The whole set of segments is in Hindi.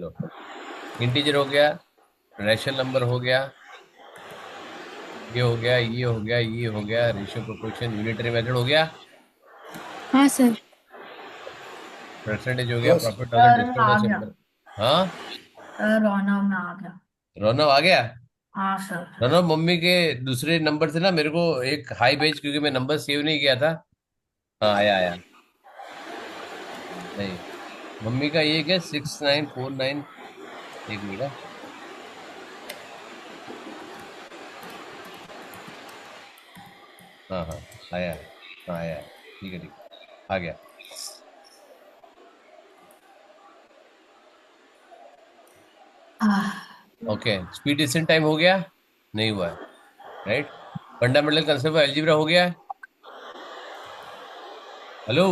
चलो, इंटीजर हो गया, रैशनल नंबर हो गया, ये हो गया, ये हो गया, ये हो गया, रेशियो प्रोपोर्शन यूनिटरी मेथड हो गया, हाँ सर। परसेंटेज हो गया, हाँ profit loss and sir discount आ लॉस गया। एंड। हाँ, सर रौनक में आ गया। रौनक आ गया। हाँ सर। रौनक मम्मी के दूसरे नंबर से ना मेरे को एक हाई भेज, क्योंकि मैं नंबर सेव नहीं किया था। हाँ, आया आया। नहीं, मम्मी का ये क्या 6949। एक मिनट। हाँ हाँ, आया है। हाँ, आया है। ठीक है, ठीक है, आ गया। आह, ओके, स्पीड डिस्टेंस टाइम हो गया, नहीं हुआ है, right. Fundamental concept of algebra हो गया है। हेलो।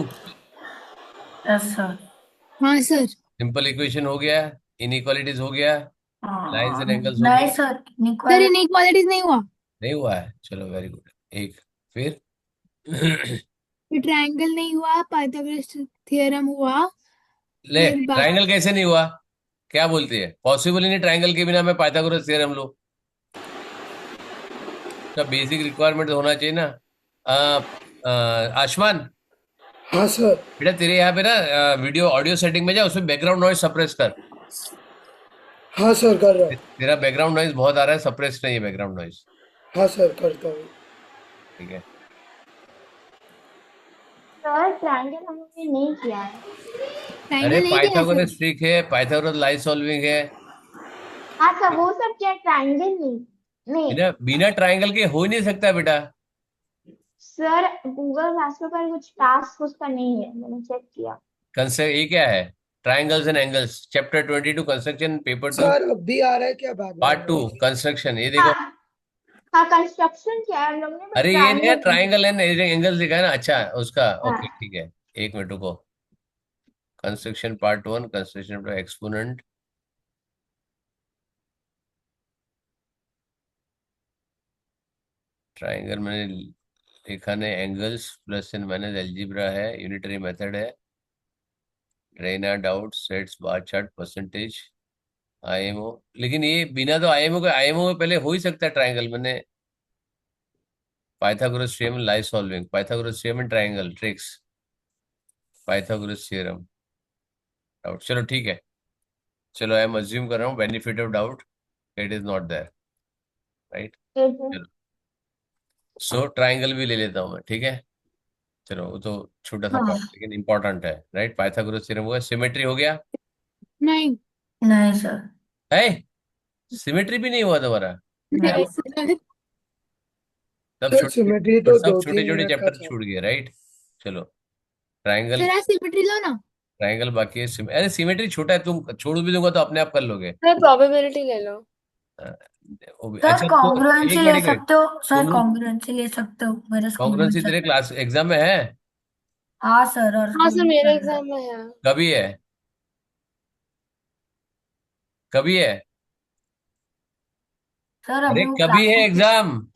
Yes sir. हाँ सर। सिंपल इक्वेशन हो गया है, इनइक्वालिटीज हो गया है, लाइंस एंड एंगल्स हो नहीं गया। Sir, sir inequality. इनइक्वालिटीज नहीं हुआ। नहीं हुआ है, चलो वेरी गुड। एक, फिर फिर ट्रायंगल नहीं हुआ, पाइथागोरस थ्योरम हुआ। ले, फिर ट्रायंगल बाकी। कैसे नहीं हुआ? क्या बोलती है, पॉसिबल ही नहीं ट्रायंगल के बिना मैं पाइथागोरस थ्योरम लो। का बेसिक रिक्वायरमेंट होना चाहिए ना। आ, आयुष्मान, हाँ सर। बेटा तेरे यहाँ पे ना वीडियो ऑडियो सेटिंग में जा, उसमें बैकग्राउंड नॉइज सप्रेस कर। हाँ सर कर रहा हूँ। तेरा बैकग्राउंड नॉइज बहुत आ रहा है, सप्रेस नहीं है बैकग्राउंड नॉइज। हाँ सर करता हूँ। ठीक है। सर ट्रायंगल हमने नहीं किया है। अरे ट्रायंगल नहीं किया है सर। पाइथागोरस ट्रिक है, पाइथागोरस लाइन सॉल्विंग है। हाँ सर वो सब क्या ट्रायंगल नहीं। नहीं बिना बिना ट्रायंगल के हो ही नहीं सकता बेटा। सर गूगल क्लासरूम पर कुछ टास्क उसका नहीं है, मैंने चेक किया। कंस्ट्रक्ट ये क्या है? Triangles and angles, chapter 22 construction, paper 2, sir अब भी आ रहा है क्या बैकग्राउंड पार्ट 2 नॉइज? कंस्ट्रक्शन, ये देखो। हाँ हाँ कंस्ट्रक्शन क्या है हम लोग ने, बस अरे ये नहीं है, ट्रायंगल नहीं किया। ट्रायंगल एंड एंगल्स लिखा है ना, अच्छा उसका। ओके, हाँ ठीक है। एक मिनट रुको। Construction part 1, construction exponent. Triangle मैंने लिखा नहीं, angles plus and minus algebra है, यूनिटरी मेथड है, रेना doubt sets bar chart percentage, IMO. लेकिन ये बिना तो आईएमओ के, आईएमओ में पहले हो ही सकता है ट्रायंगल। मैंने Pythagoras theorem live solving, Pythagoras theorem and triangle tricks, Pythagoras theorem doubt. चलो ठीक है, चलो आई एम अज्यूम कर रहा हूँ benefit of doubt, it is not there, right. ठीक है। चलो, सो ट्रायंगल भी ले लेता हूँ मैं, ठीक है। चलो, वो तो छोटा सा पार्ट हाँ। लेकिन इंपॉर्टेंट है, राइट। पाइथागोरस थ्योरम हो गया, सिमेट्री हो गया नहीं। नहीं सर। है, सिमेट्री भी नहीं हुआ तुम्हारा। क्या नहीं नहीं। बात, सर। सब सर छोटे सिमेट्री छोटे, तो सब दो छोटे तीन छोटे मिनट का चैप्टर था। छूट गए, राइट। चलो, ट्रायंगल। सर आज सिमेट्री लो ना। ट्रायंगल बाकी है, अरे सिमेट्री छोटा है, तुम छोड़ भी दूंगा तो अपने आप कर लोगे। सर प्रोबेबिलिटी ले लो। अ, वो भी सर अच्छा, तो कॉन्ग्रुएंसी एक ले मिनट, सकते हो सर, तुम कॉन्ग्रुएंसी ले सकते हो, मेरे स्कूल में कॉन्ग्रेंसी चल तेरे रहा है। क्लास एग्जाम में है? हाँ सर, और हाँ स्कूल सर में मेरे चल रहा है। एग्जाम में है। कभी है? कभी है? सर अरे अभी वो कभी है क्लासेस, एग्जाम?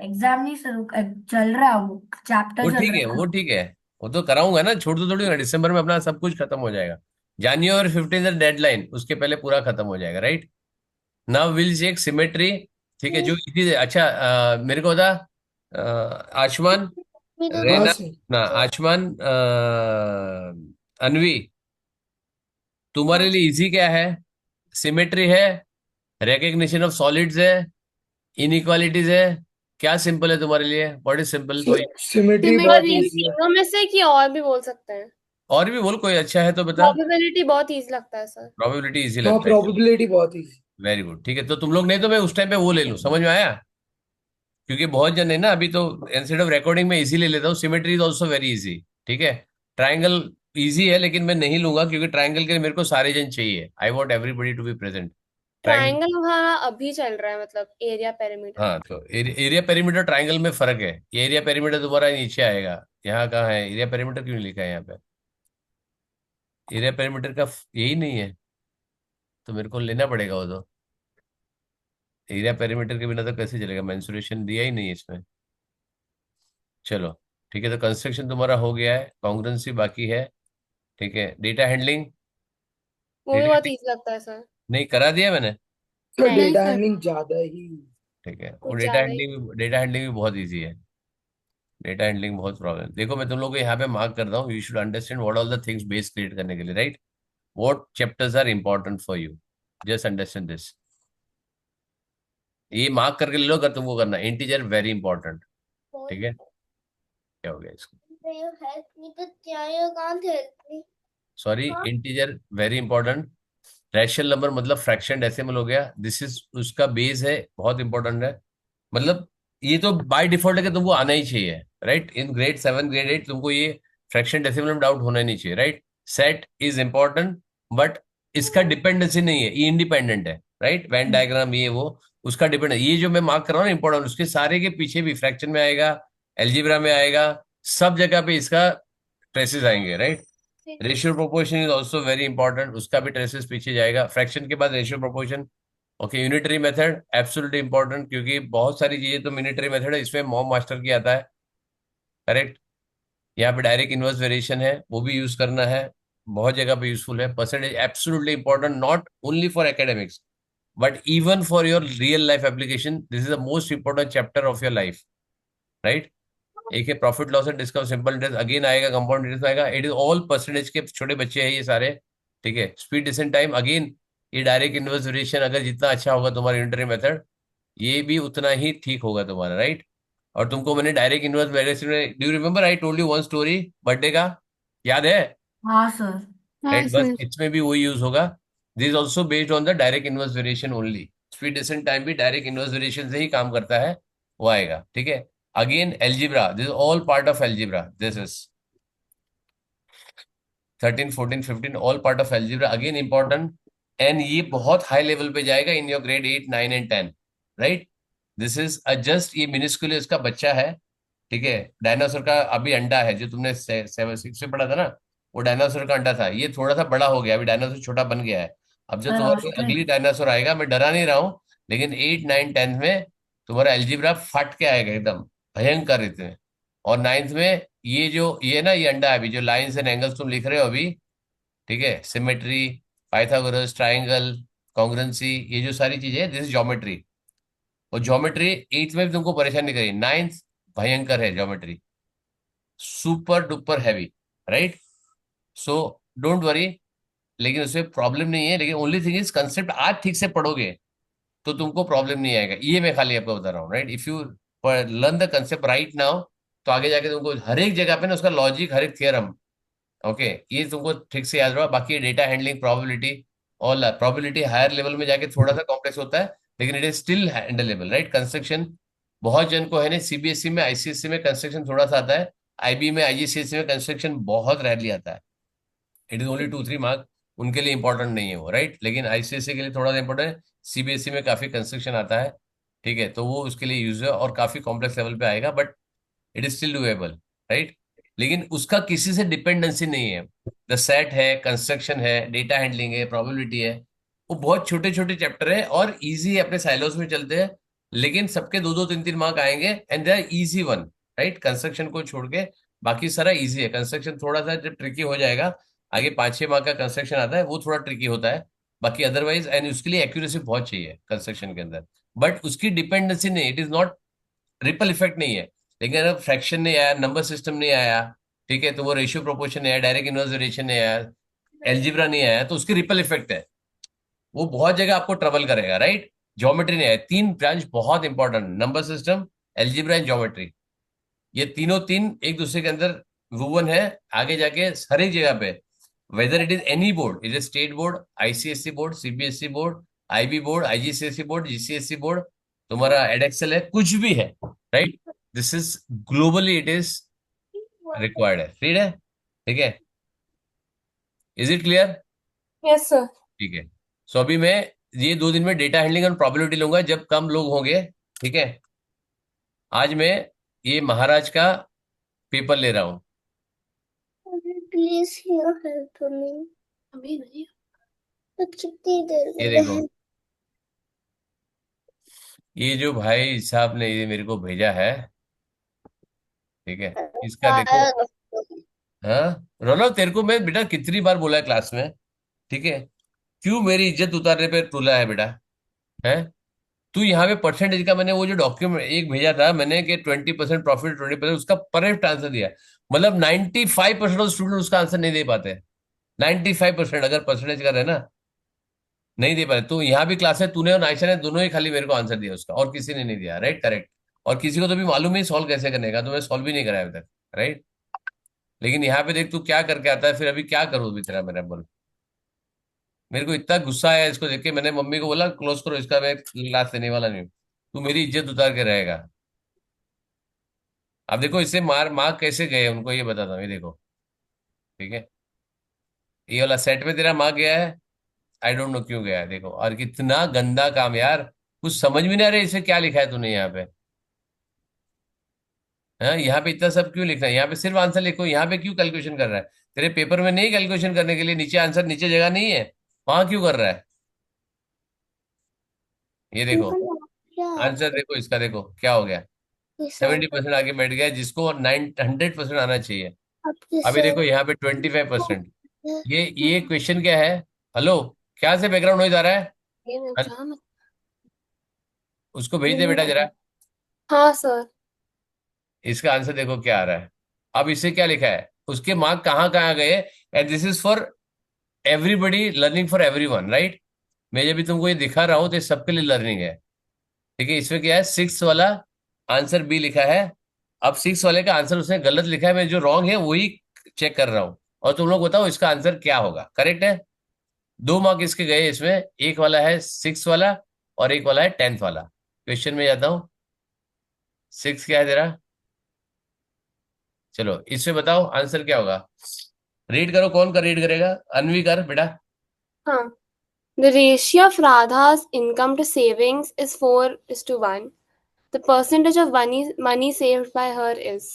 एग्जाम नहीं सर, वो चल रहा है, वो चैप्टर वो चल ठीक रहा है, है वो अभी। ठीक है, वो तो कराऊंगा ना, छोड़ दो थोड़ी ना, दिसंबर में अपना सब कुछ खत्म हो जाएगा। जनवरी 15 डेडलाइन, उसके पहले पूरा खत्म हो जाएगा, right. Now will check symmetry. ठीक है, जो इजी, अच्छा मेरे को बता, आयुष्मान, हाँ रेना, सर। ना आयुष्मान, अनवी, हाँ तुम्हारे सर। लिए इजी क्या है? सिमेट्री है, recognition ऑफ सॉलिड्स है, इनइक्वालिटीज है, क्या सिंपल है तुम्हारे लिए? व्हाट इज सिंपल कोई? सिमेट्री सर बहुत सिमेट्री। इन इजी है। तीनों में से कि और भी बोल सकते हैं। और भी बोल, कोई अच्छा है तो बता। प्रोबेबिलिटी बहुत इजी लगता है सर। प्रोबेबिलिटी इजी हाँ लगता है, चलो, प्रोबेबिलिटी बहुत इजी। वेरी गुड, ठीक है। तो तुम लोग नहीं तो मैं उस टाइम पे वो ले लूं, समझ में आया? क्योंकि बहुत जन है ना अभी, तो इंस्टेड ऑफ रिकॉर्डिंग में इजी ले लेता हूँ, symmetry is also very easy. ठीक है, ट्राइंगल इजी है लेकिन मैं नहीं लूंगा, क्योंकि ट्राइंगल के लिए मेरे को सारे जन चाहिए, I want everybody to be present. Triangle. Triangle हमारा अभी चल रहा है, मतलब एरिया पेरीमीटर। हाँ, तो एरिया पेरीमीटर ट्राइंगल में फर्क है, ये एरिया पेरीमीटर तुम्हारा नीचे आएगा। यहाँ कहाँ है एरिया पेरीमीटर, क्यों नहीं लिखा है यहाँ पे? एरिया पेरीमीटर का यही नहीं है, तो मेरे को लेना पड़ेगा वो तो। एरिया पेरीमीटर के बिना तो कैसे चलेगा, मेंसुरेशन दिया ही नहीं है इसमें। चलो, ठीक है, तो कंस्ट्रक्शन तुम्हारा हो गया है, कॉन्ग्रुएंसी बाकी है। ठीक है, डेटा हैंडलिंग। वो भी डेटा बहुत इजी लगता है सर। नहीं करा दिया मैंने। तो नहीं डेटा सर। हैंडलिंग ज्यादा ही ठीक है, वो कुछ ज्यादा ही। डेटा हैंडलिंग भी बहुत इजी है। डेटा हैंडलिंग बहुत प्रॉब्लम। देखो मैं तुम लोग को यहाँ पे मार्क कर रहा हूँ, you should understand what all the things base create करने के लिए, right? What chapters are important for you, just understand this. ये मार्क करके ले लो अगर तुमको करना। Integer very important. ठीक है, क्या हो गया इसको? Sorry, integer very important. Rational number मतलब फ्रैक्शन डेसिमल हो गया, दिस इज उसका बेस है, बहुत इंपॉर्टेंट है। मतलब ये तो बाय डिफॉल्ट है कि तुमको आना ही चाहिए, राइट? इन ग्रेड 7 ग्रेड 8 तुमको ये फ्रैक्शन डेसिमल में डाउट होना ही नहीं चाहिए, right? Set is important, but इसका डिपेंडेंसी नहीं है, ये इंडिपेंडेंट है, राइट? वेन डायग्राम ये वो उसका डिपेंड। ये जो मैं मार्क कर रहा हूँ इंपॉर्टेंट, उसके सारे के पीछे भी फ्रैक्शन में आएगा, एल्जीब्रा में आएगा, सब जगह पे इसका ट्रेसेस आएंगे, right? Ratio proportion is also very important, उसका भी ट्रेसेस पीछे जाएगा। फ्रैक्शन के बाद ratio proportion. Okay, unitary method absolutely important, क्योंकि बहुत सारी चीजें तो यूनिटरी मेथड है, इसमें मॉम मास्टर की आता है, करेक्ट? यहाँ पे डायरेक्ट इनवर्स वेरिएशन है, वो भी यूज करना है, बहुत जगह पे यूजफुल है। Percentage absolutely important, not only for academics but even for your real life application. This is the most important chapter of your life, right? एक है profit loss and discount, simple interest again आएगा, कंपाउंड इंटरेस्ट आएगा। इट इज ऑल परसेंटेज के छोटे बच्चे हैं ये सारे, ठीक है? स्पीड डिसेंट टाइम अगेन, ये डायरेक्ट इनवर्स वेरिएशन अगर जितना अच्छा होगा तुम्हारा यूनिटरी मेथड, ये भी उतना ही ठीक होगा तुम्हारा, राइट? और तुमको मैंने डायरेक्ट इनवर्स वेरिएशन में, do you remember I told you one story birthday का, याद है? हाँ सर। हाँ राइट, बस सर। इसमें भी वही यूज होगा। This also based on the direct inverse variation only. Speed distance time भी डायरेक्ट इनवर्स वेरिएशन से ही काम करता है, वो आएगा, ठीक है? Again algebra, this all part of algebra, this is 13 14 15 all part of algebra, again important. And ये बहुत हाई लेवल पे जाएगा in your grade 8 9 and 10, right? This is just, ये मिनिस्कुल इसका बच्चा है, ठीक है? डायनासोर का अभी अंडा है, जो तुमने 7 6 में पढ़ा था ना, वो डायनासोर का अंडा था, ये थोड़ा सा बड़ा हो गया, अभी डायनासोर छोटा बन गया है। अब जो तुम्हारे अगली डायनासोर आएगा, मैं डरा नहीं रहा हूँ, लेकिन 8 9 10th में तुम्हारा एल्जिब्रा फट के आएगा एकदम भयंकर इतने। और 9th में ये जो ये ना, ये अंडा है अभी, जो लाइंस एंड एंगल्स तुम लिख रहे हो अभी, ठीक है? सिमेट्री, पाइथागोरस, ट्राइंगल, कॉन्ग्रुएंसी, ये जो सारी चीजें हैं, दिस इज ज्योमेट्री। और ज्योमेट्री 8th में भी तुमको परेशान नहीं करेगी, 9th भयंकर है geometry, super duper heavy, right? So don't worry, लेकिन उसमें प्रॉब्लम नहीं है, लेकिन ओनली थिंग इज कंसेप्ट आज ठीक से पढ़ोगे तो तुमको प्रॉब्लम नहीं आएगा, ये मैं खाली आपको बता रहा हूँ, right? If you learn the concept right now, तो आगे जाके तुमको हर एक जगह पे ना उसका लॉजिक, हर एक थियरम, ओके, ये तुमको ठीक से याद रहा। बाकी डेटा हैंडलिंग, प्रोबेबिलिटी, और प्रोबेबिलिटी हायर लेवल में जाके थोड़ा सा कॉम्प्लेक्स होता है, लेकिन it is still handleable, right? Construction बहुत जन को है ना, सीबीएसई में आईसीएसई में कंस्ट्रक्शन थोड़ा सा आता है, आईबी में आईजीसीएसई में कंस्ट्रक्शन बहुत रैरली आता है। इट इज ओनली 2 3 मार्क, उनके लिए इंपॉर्टेंट नहीं है वो, राइट? लेकिन आईसीएसई के लिए थोड़ा सा इंपॉर्टेंट है, सीबीएसई में काफी कंस्ट्रक्शन आता है, ठीक है? तो वो उसके लिए यूज है और काफी कॉम्प्लेक्स लेवल पे आएगा, but it is still doable, right? लेकिन उसका किसी से डिपेंडेंसी नहीं है। द सेट है, कंस्ट्रक्शन है, डेटा हैंडलिंग है, प्रोबेबिलिटी है, वो बहुत छोटे छोटे चैप्टर है और इजी है, अपने साइलोस में चलते हैं, लेकिन सबके 2 2 3 3 मार्क आएंगे, and they are easy one, right? Construction को छोड़ के बाकी सारा इजी है। कंस्ट्रक्शन थोड़ा सा जब ट्रिकी हो जाएगा, आगे 5 6 मार्क का कंस्ट्रक्शन आता है, वो थोड़ा ट्रिकी होता है। बाकी अदरवाइज, एंड उसके लिए एक्यूरेसी बहुत चाहिए कंस्ट्रक्शन के अंदर, बट उसकी डिपेंडेंसी नहीं, it is not, ripple effect नहीं है। लेकिन अगर फ्रैक्शन नहीं आया, नंबर सिस्टम नहीं आया, ठीक है, तो वो रेशियो प्रोपोर्शन नहीं आया, डायरेक्ट इनवर्स वेरिएशन नहीं आया, एल्जिब्रा नहीं आया, तो उसकी रिपल इफेक्ट है, वो बहुत जगह आपको ट्रबल करेगा, राइट? ज्योमेट्री नहीं आया, 3 ब्रांच बहुत important, number system, algebra and geometry, ये तीनों तीन एक दूसरे के अंदर वुवन है। आगे जाके हर एक जगह पे, whether it is any board, it is state board, ICSE board, CBSE board, IB board, IGCSE board, GCSE board, तुम्हारा एडेक्सल है, कुछ भी है, right? This is globally it is required है, क्लियर है? ठीक है, is it clear? Yes sir. ठीक है। सो अभी मैं ये 2 दिन में डेटा हैंडलिंग और प्रोबेबिलिटी लूंगा जब कम लोग होंगे, ठीक है? आज मैं ये महाराज का पेपर ले रहा हूँ। Please help me. अभी नहीं। तो कितनी देर ये में देखो, ये जो भाई साहब ने ये मेरे को भेजा है, ठीक है, इसका देखो। हाँ, रोनक, तेरे को मैं बेटा कितनी बार बोला है क्लास में, ठीक है? क्यों मेरी इज्जत उतारने पे तुला है बेटा? है? तू यहाँ पे परसेंटेज का, मैंने वो जो डॉक्यूमेंट एक भेजा था मैंने कि 20% प्रॉफिट, 20%, उसका परफेक्ट आंसर दिया। मतलब 95% ऑफ स्टूडेंट उसका आंसर नहीं दे पाते। 95% अगर परसेंटेज का रहे ना, नहीं दे पाते। तो यहाँ भी क्लास है, तूने और आयशा ने दोनों ही खाली मेरे को आंसर दिया उसका, और किसी ने नहीं दिया। Right, correct. और किसी को तो भी मालूम ही सॉल्व कैसे करने का, तो मैं सॉल्व भी नहीं कराया अभी तक। राइट। लेकिन यहाँ पे देख तू क्या करके आता है, फिर अभी क्या करूँ अभी तेरा, मेरा बोल। मेरे को इतना गुस्सा आया इसको देख के, मैंने मम्मी को बोला क्लोज करो इसका, मैं क्लास लेने वाला नहीं हूँ। तू मेरी इज्जत उतार के रहेगा। अब देखो इससे मार्क कैसे गए उनको, ये बताता हूँ, ये देखो। ठीक है, ये वाला सेट में तेरा मार्क गया है। आई डोंट नो क्यों गया है, देखो। और कितना गंदा काम यार, कुछ समझ में नहीं आ रहा है इसे क्या लिखा है तूने यहाँ पे। हाँ, यहाँ पे इतना सब क्यों लिखना है? यहाँ पे सिर्फ आंसर लिखो, यहाँ पे क्यों कैलकुलेशन कर रहा है? तेरे पेपर में नहीं कैलकुलेशन करने के लिए, नीचे आंसर, नीचे जगह नहीं है, वहां क्यों कर रहा है? ये देखो, आंसर देखो इसका, देखो क्या हो गया। 70% आगे बैठ गया, जिसको 100% आना चाहिए। अभी देखो यहाँ पे 25%। ये क्वेश्चन क्या है? हेलो, क्या से बैकग्राउंड नॉइज आ रहा है? ये हल- एग्जाम। उसको भेज दे बेटा जरा। हाँ सर। इसका आंसर देखो क्या आ रहा है। अब इसे क्या लिखा है, उसके मार्क कहाँ कहाँ गए। And this is for everybody, learning for everyone, right. मैं जब भी तुमको ये दिखा रहा हूँ तो ये सबके लिए लर्निंग है। ठीक है, इसमें क्या है, सिक्स वाला आंसर बी लिखा है। अब सिक्स वाले का आंसर उसने गलत लिखा है, मैं जो रॉन्ग है वही चेक कर रहा हूँ। और तुम लोग बताओ इसका आंसर क्या होगा, करेक्ट है? दो मार्क इसके गए इसमें, एक वाला है सिक्स वाला, और एक वाला है 10th वाला। क्वेश्चन में जाता हूँ, सिक्स क्या है तेरा? चलो इसमें बताओ आंसर क्या होगा। रीड करो, कौन का रीड करेगा? अनवी कर बेटा। हाँ। The ratio of Radha's income to savings is 4:1. The percentage of money saved by her is.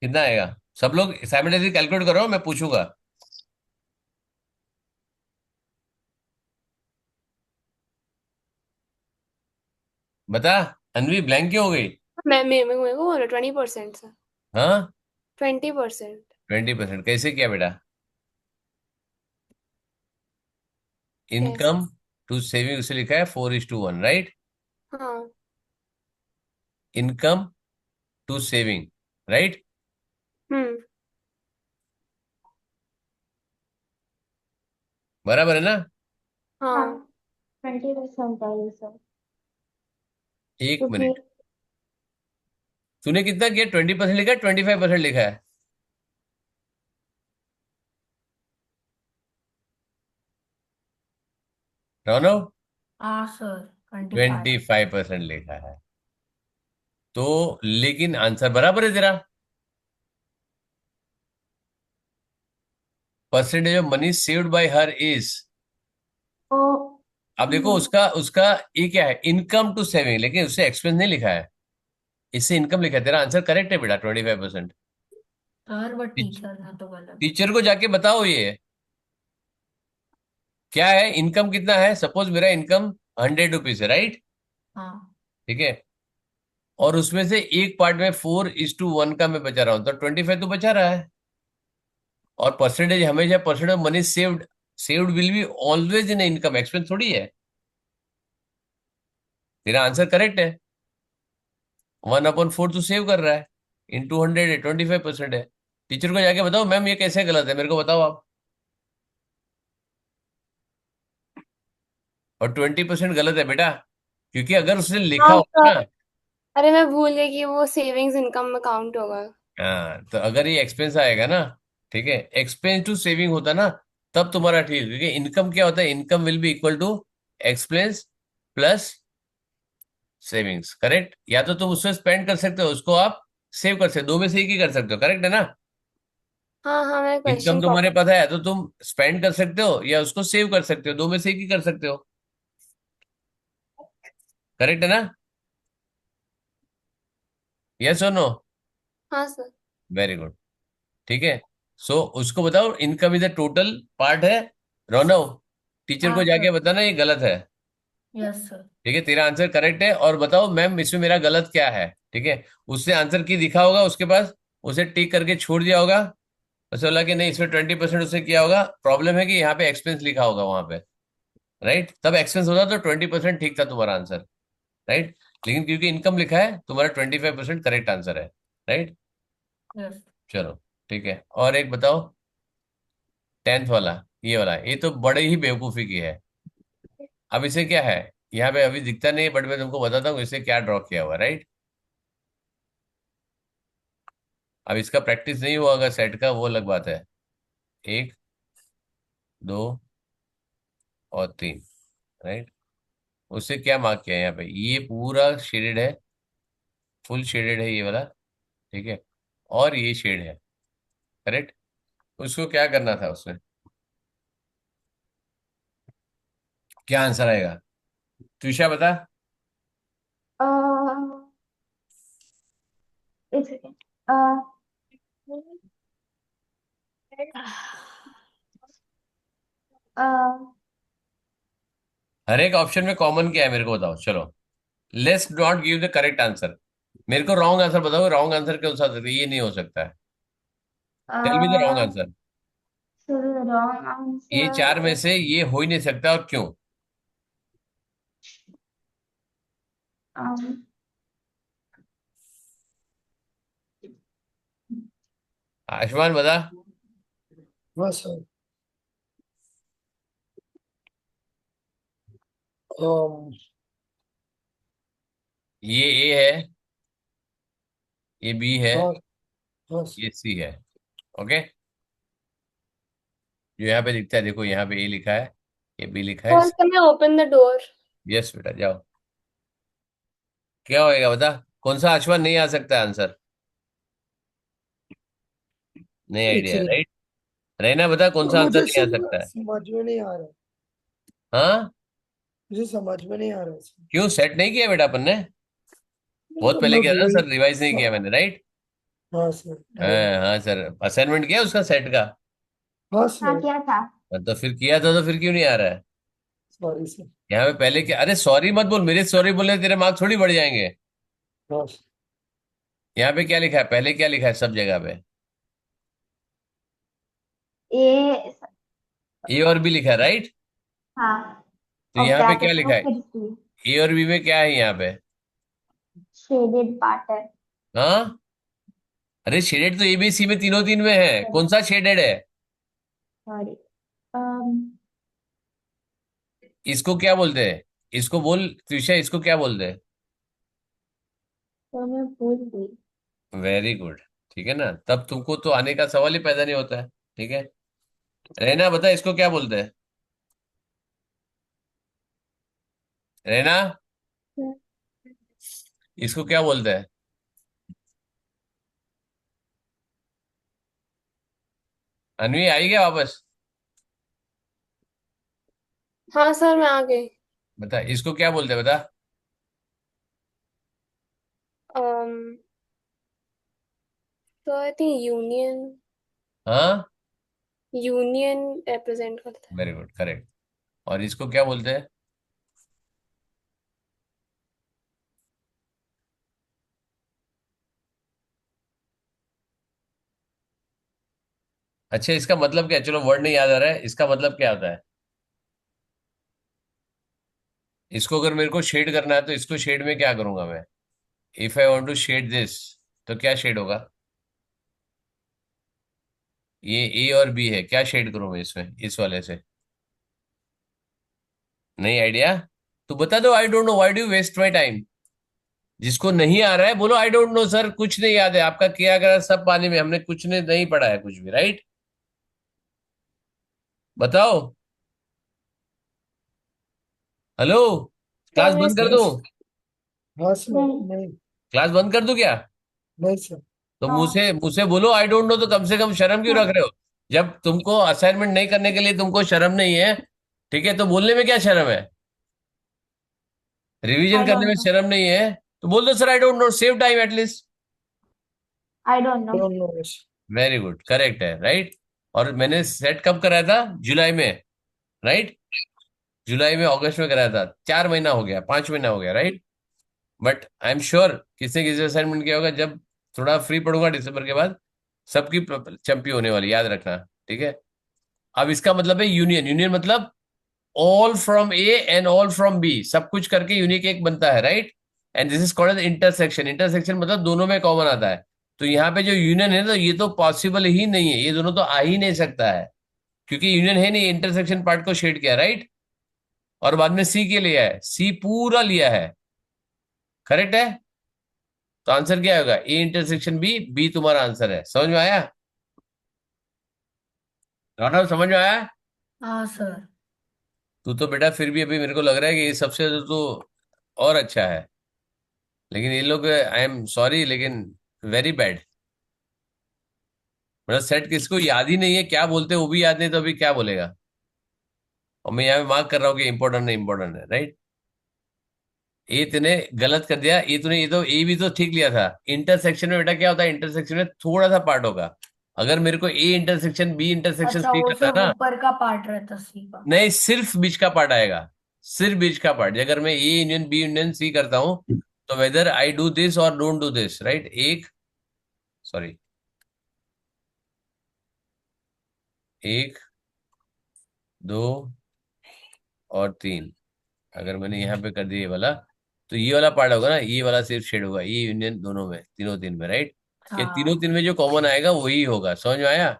कितना आएगा? सब लोग साइमल्टेनियसली कैलकुलेट करो, मैं पूछूंगा। बता। अनवी ब्लैंक क्यों हो गई? मेरे को 20% सर। हाँ, 20%। 20% कैसे किया बेटा? कैसे? इनकम टू सेविंग उसे लिखा है 4:1, राइट। हाँ। Income to saving, right. Hmm. बराबर है ना? हाँ हाँ। 20% है ये सर। एक क्योंकि मिनट, तूने कितना किया? 20% लिखा है, 25% लिखा है? रोनो, हाँ सर 25। 25% लिखा है। तो लेकिन आंसर बराबर है तेरा। Percentage of money saved by her is, तो अब देखो उसका उसका ये क्या है, इनकम टू सेविंग, लेकिन उससे एक्सपेंस नहीं लिखा है, इससे इनकम लिखा है। तेरा आंसर करेक्ट है बेटा, 25%। सर वो टीचर था तो गलत। टीचर को जाके बताओ ये क्या है, इनकम कितना है। सपोज मेरा इनकम 100 रुपीज है, राइट। हाँ। ठीक है, और उसमें से एक पार्ट में 4:1 का मैं बचा रहा हूं, तो 25 तो बचा रहा है। और परसेंटेज हमेशा, percentage of money saved, saved will be always in income, expense थोड़ी है। तेरा आंसर करेक्ट है, 1/4 तो सेव कर रहा है, इंटू 100 है, 25% है। टीचर को जाके बताओ मैम ये कैसे गलत है, मेरे को बताओ आप। और 20% गलत है बेटा, क्योंकि अगर उसने लिखा हाँ होता सर। ना। अरे मैं भूल गई कि वो सेविंग्स इनकम में काउंट होगा। हाँ, तो अगर ये एक्सपेंस आएगा ना, ठीक है, एक्सपेंस टू सेविंग होता ना, तब तुम्हारा ठीक है। क्योंकि इनकम क्या होता है, income will be equal to expense plus savings, correct. या तो तुम उसमें स्पेंड कर सकते हो, उसको आप सेव कर सकते हो, दो में से एक ही कर सकते हो, करेक्ट है ना। हाँ हाँ, मैं इनकम क्वेश्चन तुम्हारे कॉपी। पास है तो तुम स्पेंड कर सकते हो या उसको सेव कर सकते हो, दो में से एक ही कर सकते हो, करेक्ट है ना। यस और नो? हाँ सर। Very good. ठीक है, सो उसको बताओ income is the total part है। रोनो, टीचर हाँ को जाके सर। बताना ये गलत है। Yes sir. ठीक है, तेरा आंसर करेक्ट है। और बताओ मैम इसमें मेरा गलत क्या है। ठीक है, उसने आंसर की दिखा होगा उसके पास, उसे टिक करके छोड़ दिया होगा, उसे बोला कि नहीं इसमें 20% उसने किया होगा। प्रॉब्लम है कि यहाँ पे एक्सपेंस लिखा होगा वहां पे, राइट, तब एक्सपेंस होता तो 20% ठीक था तुम्हारा आंसर, राइट। लेकिन क्योंकि इनकम लिखा है, तुम्हारा 25% करेक्ट आंसर है, राइट। यस। चलो ठीक है, और एक बताओ, 10th वाला, ये वाला, ये तो बड़े ही बेवकूफी की है। अब इसे क्या है, यहाँ पे अभी दिखता नहीं है बट मैं तुमको बताता हूँ इसे क्या ड्रॉ किया हुआ, राइट। अब इसका प्रैक्टिस नहीं हुआ अगर सेट का, वो अलग बात है। 1, 2 और 3, राइट। उससे क्या मार्क किया है यहाँ पे, ये पूरा शेडेड है, फुल शेडेड है ये वाला, ठीक है, और ये शेड है, करेक्ट। उसको क्या करना था उसमें, क्या आंसर आएगा, तुषा बता। एक सेकेंड। हर एक ऑप्शन में कॉमन क्या है मेरे को बताओ, चलो। Let's not give the correct answer, मेरे को रॉन्ग आंसर बताओ, रॉन्ग आंसर क्यों हो सकता है, ये नहीं हो सकता है। Tell me the wrong answer. So the wrong ये चार answer में is से ये हो ही नहीं सकता, और क्यों। um आयुष्मान बता। हाँ सर। um, ये ए है, ये बी है, हाँ हाँ ये सी है, ओके। जो यहाँ पे दिखता है देखो, यहाँ पे ए लिखा है, ये बी लिखा है। Sir, can I open the door? Yes बेटा जाओ, क्या होएगा बता, कौन सा आयुष्मान नहीं आ सकता आंसर, नहीं एक आइडिया, सेकेंड। राइट। रहना बता कौन सा आंसर मुझे नहीं आ सकता है। समझ में नहीं आ रहा। हाँ, मुझे समझ में नहीं आ रहा सर। क्यों सेट नहीं किया बेटा अपन ने, बहुत पहले मैं किया था वही। सर, रिवाइज नहीं किया मैंने, राइट। हाँ सर टाइम। हाँ हाँ सर, असाइनमेंट किया उसका सेट का। हाँ हाँ सर। क्या था। तो फिर किया था तो फिर क्यों नहीं आ रहा है। Sorry sir. यहाँ पे पहले क्या, अरे सॉरी मत बोल, मेरे सॉरी बोलने से तेरे मार्क्स थोड़ी बढ़ जाएंगे। हाँ यहाँ पे क्या लिखा है, पहले क्या लिखा है सब जगह पे, ए। ए और बी लिखा है, राइट। हाँ। तो और यहाँ पे क्या ब्रैकेट में लिखा है, फिर सी ए और बी में क्या है यहाँ पे। शेडेड पार्ट है। हाँ, अरे शेडेड तो ए बी सी में तीनों तीन में है, कौन सा शेडेड है। सॉरी। इसको क्या बोलते हैं, इसको बोल त्रिशा, इसको क्या बोलते हैं। तो मैं भूल गई। वेरी गुड, ठीक है ना, तब तुमको तो आने का सवाल ही पैदा नहीं होता है, ठीक है। रहना बता इसको क्या बोलते हैं, रहना इसको क्या बोलते हैं। अनवी आई क्या वापस, हाँ सर, मैं आ गई। बता इसको क्या बोलते हैं बता। Um, so I think हाँ, यूनियन रिप्रेजेंट करता है। Very good, correct. और इसको क्या बोलते हैं, अच्छा इसका मतलब क्या है? चलो वर्ड नहीं याद आ रहा है, इसका मतलब क्या होता है। इसको अगर मेरे को शेड करना है तो इसको शेड में क्या करूंगा मैं, if I want to shade this, तो क्या शेड होगा। ये ए और बी है, क्या शेड करूं मैं इसमें, इस वाले से। नहीं आइडिया, तो बता दो, I don't know, why do waste my time. जिसको नहीं आ रहा है बोलो आई डोंट नो सर, कुछ नहीं याद है, आपका किया करा सब पानी में, हमने कुछ नहीं पढ़ा है कुछ भी, राइट। बताओ, हेलो, सर क्लास मैं बंद कर दूं, यस। हाँ सर। नहीं। नहीं। क्लास बंद कर दूं क्या। नहीं सर। तो हाँ। मुझसे मुझसे बोलो आई डोंट नो, तो कम से कम शर्म क्यों रख हाँ। रहे हो। जब तुमको असाइनमेंट नहीं करने के लिए तुमको शर्म नहीं है, ठीक है, तो बोलने में क्या शर्म है, रिवीजन आई करने डोंट में नो। शर्म नहीं है, तो बोल दो sir I don't no, save time at least. I don't no. Don't know. Very good, correct है, राइट। और मैंने सेट कब कराया था, जुलाई में, राइट। जुलाई में, अगस्त में कराया था, 4 महीना हो गया, 5 महीना हो गया, right. But I am sure किसने किसी असाइनमेंट किया होगा। जब थोड़ा फ्री पढ़ूंगा दिसंबर के बाद, सबकी चंपी होने वाली, याद रखना, ठीक है। अब इसका मतलब है यूनियन। यूनियन मतलब all from A and all from B, सब कुछ करके यूनिक एक बनता है, right. And this is called as intersection. Intersection मतलब दोनों में कॉमन आता है। तो यहाँ पे जो यूनियन है, तो ये तो पॉसिबल ही नहीं है, ये दोनों तो आ ही नहीं सकता है, क्योंकि यूनियन है नहीं, इंटरसेक्शन पार्ट को शेड किया, राइट। और बाद में सी के लिया है, सी पूरा लिया है, करेक्ट है। तो आंसर क्या होगा, ए इंटरसेक्शन बी, बी तुम्हारा आंसर है। समझ में आया? राणा, समझ में आया? हाँ सर। तू तो बेटा फिर भी अभी मेरे को लग रहा है कि ये सबसे तो और अच्छा है, लेकिन ये लोग, आई एम सॉरी, लेकिन वेरी बैड। मतलब सेट किसको याद ही नहीं है, क्या बोलते हैं वो भी याद नहीं, तो अभी क्या बोलेगा। और मैं यहाँ पे मार्क कर रहा हूँ कि इंपॉर्टेंट है, इंपॉर्टेंट है, राइट। ए तूने गलत कर दिया, ए तूने, ये तो ए भी तो ठीक लिया था। इंटरसेक्शन में बेटा क्या होता है, इंटरसेक्शन में थोड़ा सा पार्ट होगा। अगर मेरे को ए इंटरसेक्शन बी इंटरसेक्शन अच्छा, सी वो करना है सब ना, ऊपर का पार्ट रहता सी का। नहीं, सिर्फ बीच का पार्ट आएगा, सिर्फ बीच का पार्ट। अगर मैं A union B union C करता हूं, तो वेदर आई डू दिस और डोंट डू दिस, राइट। एक, सॉरी, एक, दो और तीन, अगर मैंने यहाँ पे कर दिया ये वाला, तो ये वाला पार्ट होगा ना, ये वाला सिर्फ शेड होगा, ये यूनियन दोनों में, तीनों तीन में, राइट। ये तीनों हाँ। तीन में जो कॉमन आएगा वही होगा। समझ में आया?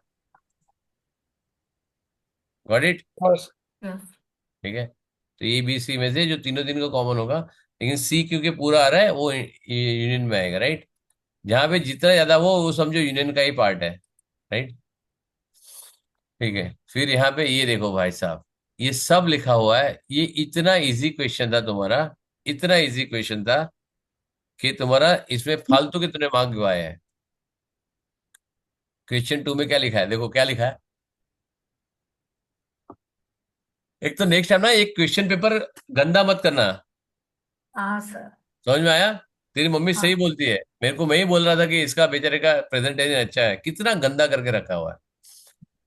Got it? Yes. यस। ठीक है। तो ए बी सी में से जो तीनों तीन का कॉमन होगा, लेकिन सी क्योंकि पूरा आ रहा है, वो यूनियन में आएगा, राइट। जहां पे जितना ज्यादा वो समझो यूनियन का ही पार्ट है, राइट। ठीक है। फिर यहाँ पे ये देखो भाई साहब, ये सब लिखा हुआ है। ये इतना इजी क्वेश्चन था तुम्हारा, इतना इजी क्वेश्चन था कि तुम्हारा इसमें फालतू के तुमने मार्क गवाए हैं। क्वेश्चन 2 में क्या लिखा है, देखो क्या लिखा है। एक तो नेक्स्ट टाइम ना एक क्वेश्चन पेपर गंदा मत करना। हाँ सर। समझ में आया? तेरी मम्मी सही हाँ। बोलती है, मेरे को मैं ही बोल रहा था कि इसका बेचारे का प्रेजेंटेशन अच्छा है, कितना गंदा करके रखा हुआ है।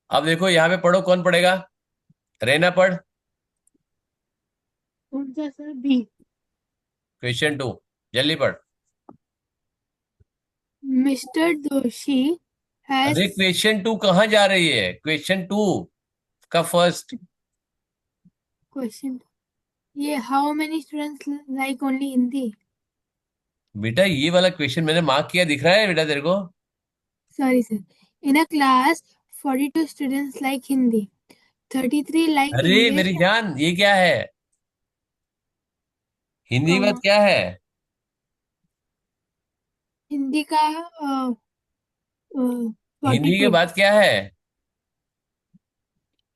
अब देखो यहाँ पे पढ़ो, कौन पढ़ेगा? रहना पढ़। कौन सा सर? बी। क्वेश्चन 2, जल्दी पढ़। मिस्टर जोशी हैज अरे क्वेश्चन 2 कहाँ जा रही है, क्वेश्चन 2 का फर्स्ट। क्वेश्चन, ये how many students like only Hindi? बेटा ये वाला क्वेश्चन मैंने मार्क किया, दिख रहा है बेटा तेरे को? Sorry sir. इन अ class 42 students like Hindi, 33 like अरे इंग्लिश, मेरी जान, ये क्या है? हिंदी की बात कॉमा, क्या है? हिंदी का फोर्टी हिंदी के टू बाद क्या है?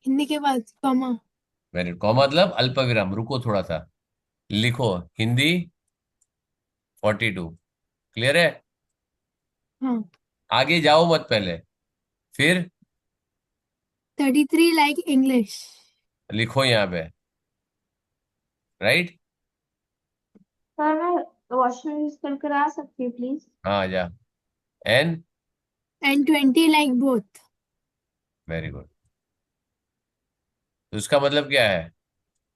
हिंदी के बाद कॉमा। वेरी, कॉमा मतलब अल्प विराम, रुको थोड़ा सा, लिखो हिंदी 42। क्लियर है? हाँ। आगे जाओ मत पहले, फिर 33 लाइक इंग्लिश। लिखो यहाँ पे, राइट। सर मैं वॉशरूम यूज करके आ सकती हूँ प्लीज? हाँ जा। N, and 20 like both. Very good. तो इसका मतलब क्या है,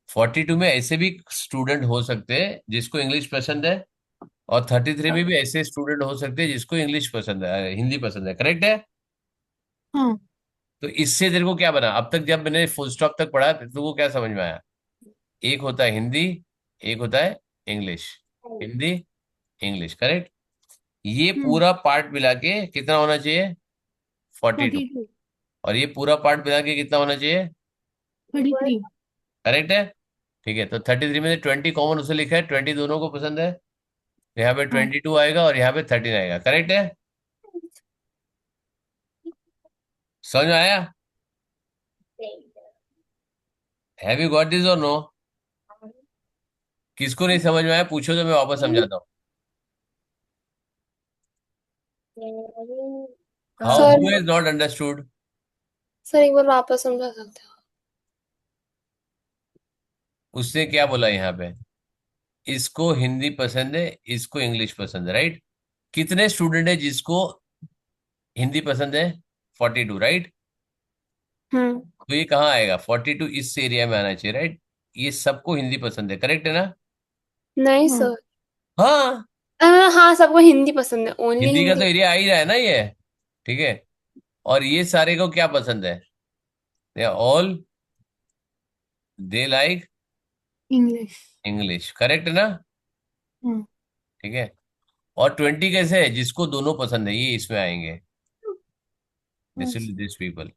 42 में ऐसे भी स्टूडेंट हो सकते हैं जिसको इंग्लिश पसंद है, और 33 में भी ऐसे स्टूडेंट हो सकते हैं जिसको इंग्लिश पसंद है, हिंदी पसंद है, करेक्ट है। हाँ। तो इससे तेरे को क्या बना, अब तक जब मैंने फुल स्टॉप तक पढ़ा तो तुमको क्या समझ में आया? एक होता है हिंदी, एक होता है इंग्लिश। Hindi, English, correct. ये पूरा पार्ट मिला के कितना होना चाहिए? 42। 42। और ये पूरा पार्ट मिला के कितना होना चाहिए? 33। करेक्ट है। ठीक है, तो 33 में से 20 कॉमन उसे लिखा है, 20 दोनों को पसंद है, तो यहाँ पे हाँ। 22 आएगा और यहाँ पे 13 आएगा, करेक्ट है। समझ में आया? हैव यू गॉट दिस और नो? किसको नहीं समझ में आया पूछो, तो मैं वापस समझाता हूँ। How, sir, who has not understood? Sir एक बार वापस समझा सकते हो? उसने क्या बोला यहाँ पे, इसको हिंदी पसंद है, इसको इंग्लिश पसंद है, राइट। कितने स्टूडेंट है जिसको हिंदी पसंद है? 42, राइट। हम्म। तो ये कहाँ आएगा, 42 इस एरिया में आना चाहिए, राइट। ये सबको हिंदी पसंद है, करेक्ट है ना? नहीं हाँ। सर। हाँ, हाँ, सबको हिंदी पसंद है, ओनली हिंदी का तो हिंदी। एरिया आ ही रहा है ना ये। ठीक है, और ये सारे को क्या पसंद है? They all, they like English. English, correct है ना? हाँ। ठीक है, और 20 कैसे है? जिसको दोनों पसंद है, ये इसमें आएंगे, हाँ this sir. This people,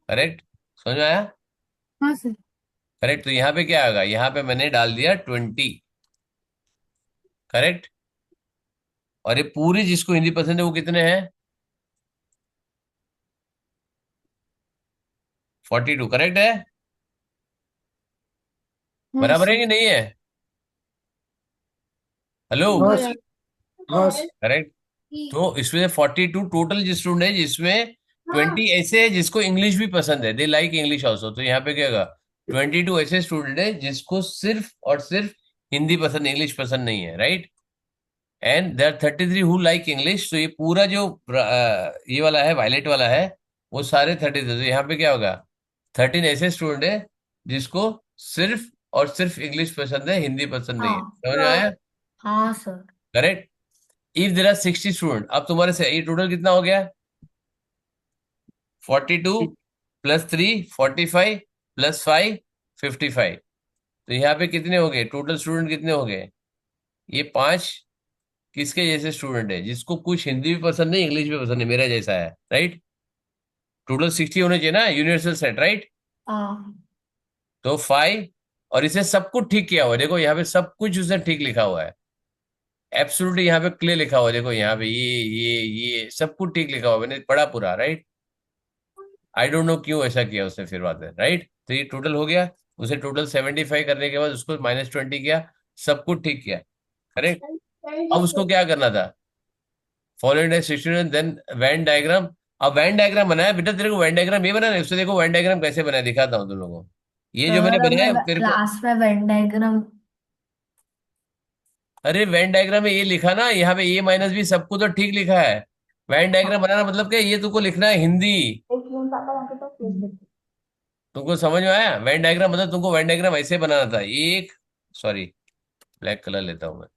correct? समझ में आया? हाँ सर। करेक्ट, तो यहाँ पे क्या आएगा? यहाँ पे मैंने डाल दिया 20, करेक्ट। और ये पूरी जिसको हिंदी पसंद है वो कितने हैं? 42, करेक्ट है? हाँ बराबर है सर। कि नहीं है? हेलो? हाँ बराबर। सर। हाँ सर। करेक्ट। तो इसमें 42 टोटल स्टूडेंट है, जिसमें 20 ऐसे है जिसको इंग्लिश भी पसंद है, दे लाइक इंग्लिश ऑल्सो। तो यहाँ पे क्या होगा? 22 ऐसे स्टूडेंट है जिसको सिर्फ और सिर्फ हिंदी पसंद, इंग्लिश पसंद नहीं है, right? And there 33 who like English. तो ये पूरा जो ये वाला है, वायलेट वाला है, वो सारे 33। तो यहाँ पे क्या होगा? 13 ऐसे स्टूडेंट है जिसको सिर्फ और सिर्फ इंग्लिश पसंद है, हिंदी पसंद नहीं है। हाँ समझ में आया? हाँ sir. Correct. If there are 60 student, अब तुम्हारे से ये टोटल कितना हो गया? 42 प्लस 3 45 प्लस 5 55। तो यहाँ पे कितने हो गए टोटल स्टूडेंट? कितने हो गए? ये 5 किसके जैसे स्टूडेंट है जिसको कुछ हिंदी भी पसंद नहीं, इंग्लिश भी पसंद नहीं, मेरा जैसा है, राइट? टोटल 60 होने चाहिए ना, यूनिवर्सल सेट, राइट? हाँ तो 5, और इसे सब कुछ ठीक किया हुआ है, देखो यहाँ पे सब कुछ उसने ठीक लिखा हुआ है, एब्सोल्युटली यहाँ पे क्लियर लिखा हुआ है, देखो यहाँ पे ये सब कुछ ठीक लिखा हुआ है, मैंने पढ़ा पूरा, राइट? आई डोंट नो क्यों ऐसा किया उसने फिर बाद में, राइट? तो ये टोटल हो गया। उसे टोटल 75 करने के बाद उसको -20 किया, सब कुछ ठीक किया, करेक्ट। अब उसको क्या करना था? Following situation then Venn diagram. अब वैन डायग्राम बनाया बेटा, तेरे को वैन डायग्राम ये बनाना है, उससे देखो वैन डायग्राम कैसे बनाया, दिखाता हूँ तुम लोगों को। ये जो मैंने सर, बनाया हमें तेरे को, क्लास में वेन डायग्राम। अरे वैन डायग्राम में ये लिखा ना, यहाँ पे ए माइनस बी सबको तो ठीक लिखा है। वैन डायग्राम बनाना मतलब क्या? ये तुमको लिखना है हिंदी। तुमको समझ में आया? वैन डायग्राम मतलब तुमको वैन डायग्राम ऐसे बनाना था, एक, सॉरी, ब्लैक कलर लेता हूं मैं,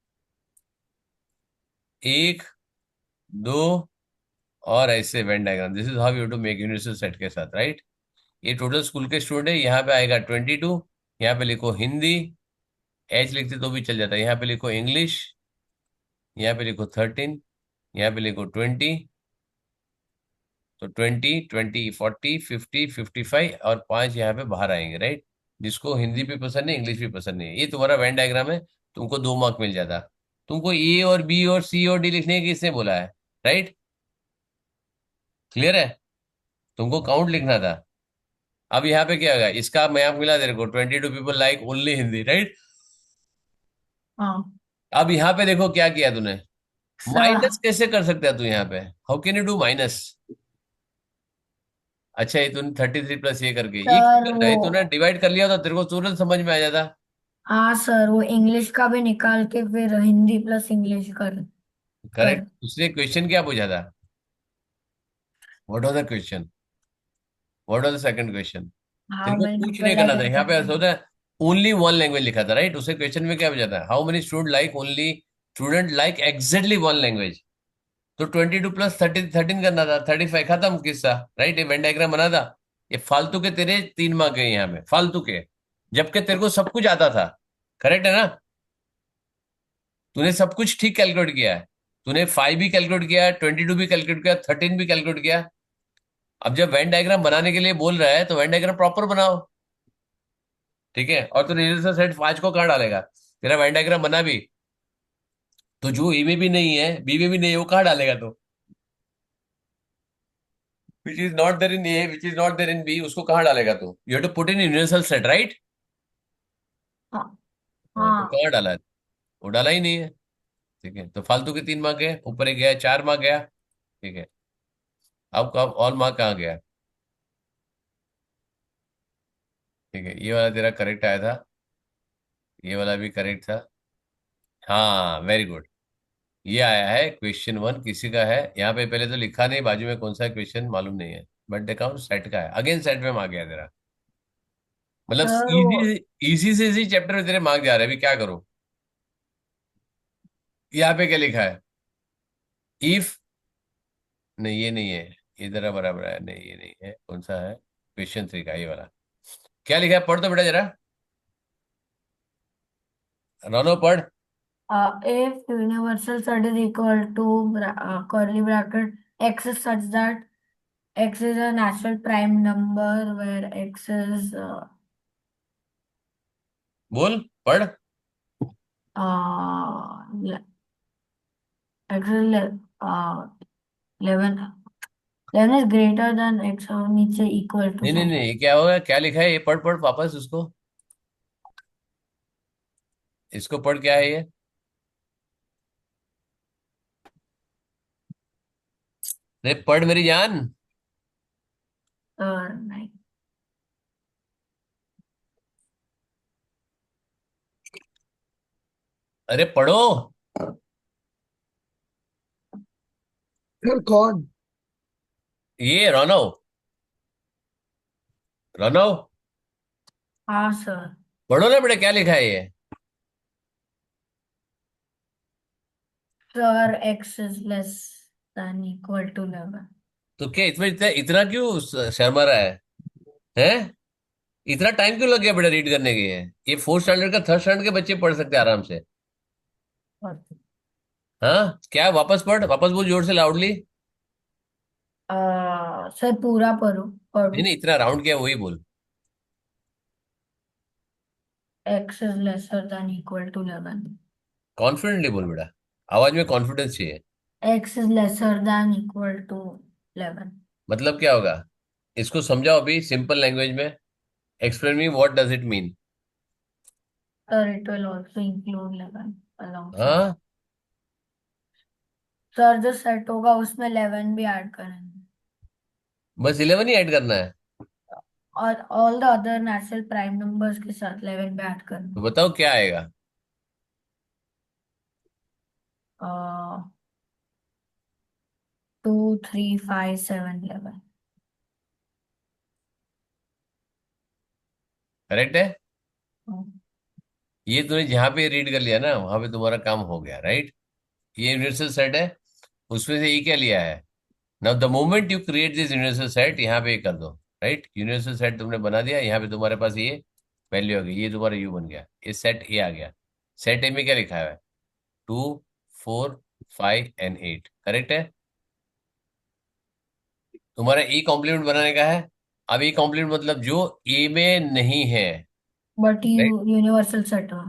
एक, दो, और ऐसे Venn diagram, this is how you to make universal set के साथ, राइट? ये टोटल स्कूल के स्टूडेंट है, यहाँ पे आएगा 22, यहाँ पे लिखो हिंदी, एच लिखते तो भी चल जाता है, यहाँ पे लिखो इंग्लिश, यहाँ पे लिखो 13, यहाँ पे लिखो 20, तो 20 20 40 50 55, और 5 यहाँ पे बाहर आएंगे, राइट? जिसको हिंदी भी पसंद है, इंग्लिश भी पसंद नहीं है, ये तुम्हारा वेन डायग्राम है। तुमको 2 मार्क मिल जाता। तुमको ए और बी और सी और डी लिखने की किसने बोला है? राइट? क्लियर है? तुमको काउंट लिखना था। अब यहाँ पे क्या होगा? इसका मैप मिला तेरे को, 22 people like only Hindi, right? हाँ अब यहाँ पे देखो क्या किया तूने, सर। माइनस कैसे कर सकता है तू यहाँ पे? How can you do minus? अच्छा, ये तूने 33 प्लस ये करके ये क्यों सर कर रहा वो, है? तूने डिवाइड कर लिया तो तेरे को तुरंत समझ में आ जाता। हाँ सर, वो इंग्लिश का भी निकाल के फिर हिंदी प्लस इंग्लिश कर। करेक्ट। उसने क्वेश्चन क्या पूछा था? What was the question? What was the second question? तेरे हाउ को मेनी कुछ नहीं पीपल करना लाइक था, यहाँ पे ऐसा होता है, ओनली वन लैंग्वेज लिखा था, राइट? उसे क्वेश्चन में क्या पूछा था? How many student like only, student like exactly one language. तो 22 प्लस 13 करना था, 35, खत्म किस्सा, राइट? ये वेन डायग्राम बना था। ये फालतू के तेरे 3 मार्क गए यहाँ पे, फालतू के, जबकि तेरे को सब कुछ आता था, करेक्ट है ना? तूने सब कुछ ठीक कैलकुलेट किया है। तूने 5 भी कैलकुलेट किया, 22 भी कैलकुलेट किया, 13 भी कैलकुलेट किया। अब जब वेन डायग्राम बनाने के लिए बोल रहा है तो वेन डायग्राम प्रॉपर बनाओ, ठीक है? और तू यूनिवर्सल सेट 5 को कहाँ डालेगा? तेरा वेन डायग्राम बना भी तो जो ए में भी नहीं है, बी में भी नहीं है, वो कहाँ डालेगा तो? Which is not there in A, which is not there in B, उसको कहाँ डालेगा तू? You have to put in universal set, right? हाँ तो हाँ कहाँ डाला है? वो डाला ही नहीं है। ठीक है, तो फालतू के 3 मार्क गए, ऊपर एक गया, 4 मार्क गया, ठीक है। अब ऑल मार्क कहाँ गया? ठीक है, ये वाला तेरा करेक्ट आया था, ये वाला भी करेक्ट था। हाँ, वेरी गुड। ये आया है क्वेश्चन 1 किसी का है, यहाँ पे पहले तो लिखा नहीं, बाजू में कौन सा क्वेश्चन मालूम नहीं है, बट देखा सेट का है, अगेन सेट में आ गया तेरा। मतलब सर इजी इजी से इजी चैप्टर में तेरे मार्क्स जा रहे हैं, अभी क्या करूं? यहाँ पे क्या लिखा है? इफ, नहीं ये नहीं है, ये जरा बराबर है, नहीं ये नहीं है, कौन सा है? क्वेश्चन 3 का ये वाला क्या लिखा है? पढ़ तो बेटा जरा, रोनो पढ़। if universal set is equal to curly bracket x is such that x is a natural prime number where x is बोल पढ़। le- x is 11 11 is greater than x और नीचे equal to नहीं नहीं sign. नहीं, ये क्या होगा, क्या लिखा है? ये पढ़ पढ़ वापस उसको, इसको पढ़, क्या है ये? अरे पढ़ मेरी जान। नहीं अरे पढ़ो। फिर कौन? ये रोनो, रोनो हाँ सर पढ़ो ना बेटा, क्या लिखा है ये? Sir x is less than equal to 11. तो क्या इसमें इतना इतना क्यों शर्मा रहा है? हैं? इतना टाइम क्यों लग गया बेटा रीड करने के लिए? ये फोर्थ स्टैंडर्ड का, थर्ड स्टैंडर्ड के बच्चे पढ़ सकते हैं आराम से। हाँ क्या, वापस पढ़, वापस बोल जोर से, लाउडली। सर पूरा पढ़ो नहीं पढ़ो नहीं, इतना राउंड क्या है वही बोल। x is lesser than equal to 11. Confidently बोल बेटा, आवाज में कॉन्फिडेंस चाहिए। x is lesser than equal to 11. मतलब क्या होगा? इसको समझाओ अभी सिंपल लैंग्वेज में, explain me what does it mean. Sir, it will also include 11 alongside. हाँ, सर जो सेट होगा उसमें 11 भी ऐड करेंगे बस 11 ही ऐड करना है? और all the other natural prime numbers के साथ 11 भी ऐड तो करना. बताओ क्या आएगा? 2 3 5 7 11. करेक्ट है? ये तूने जहां पे रीड कर लिया ना, वहां पे तुम्हारा काम हो गया, राइट? ये यूनिवर्सल सेट है, उसमें से ये क्या लिया है? Now the moment you create this universal set, यहाँ पे ये कर दो, राइट? यूनिवर्सल सेट तुमने बना दिया, यहाँ पे तुम्हारे पास ये वैल्यू आ गई, ये तुम्हारा यू बन गया, ये सेट ए आ गया। सेट ए में क्या लिखा है? 2 4 5 एंड 8, करेक्ट है? तुम्हारा ए कॉम्प्लीमेंट बनाने का है। अब ए कॉम्प्लीमेंट मतलब जो ए में नहीं है, बट राइट? यूनिवर्सल सेट हुआ.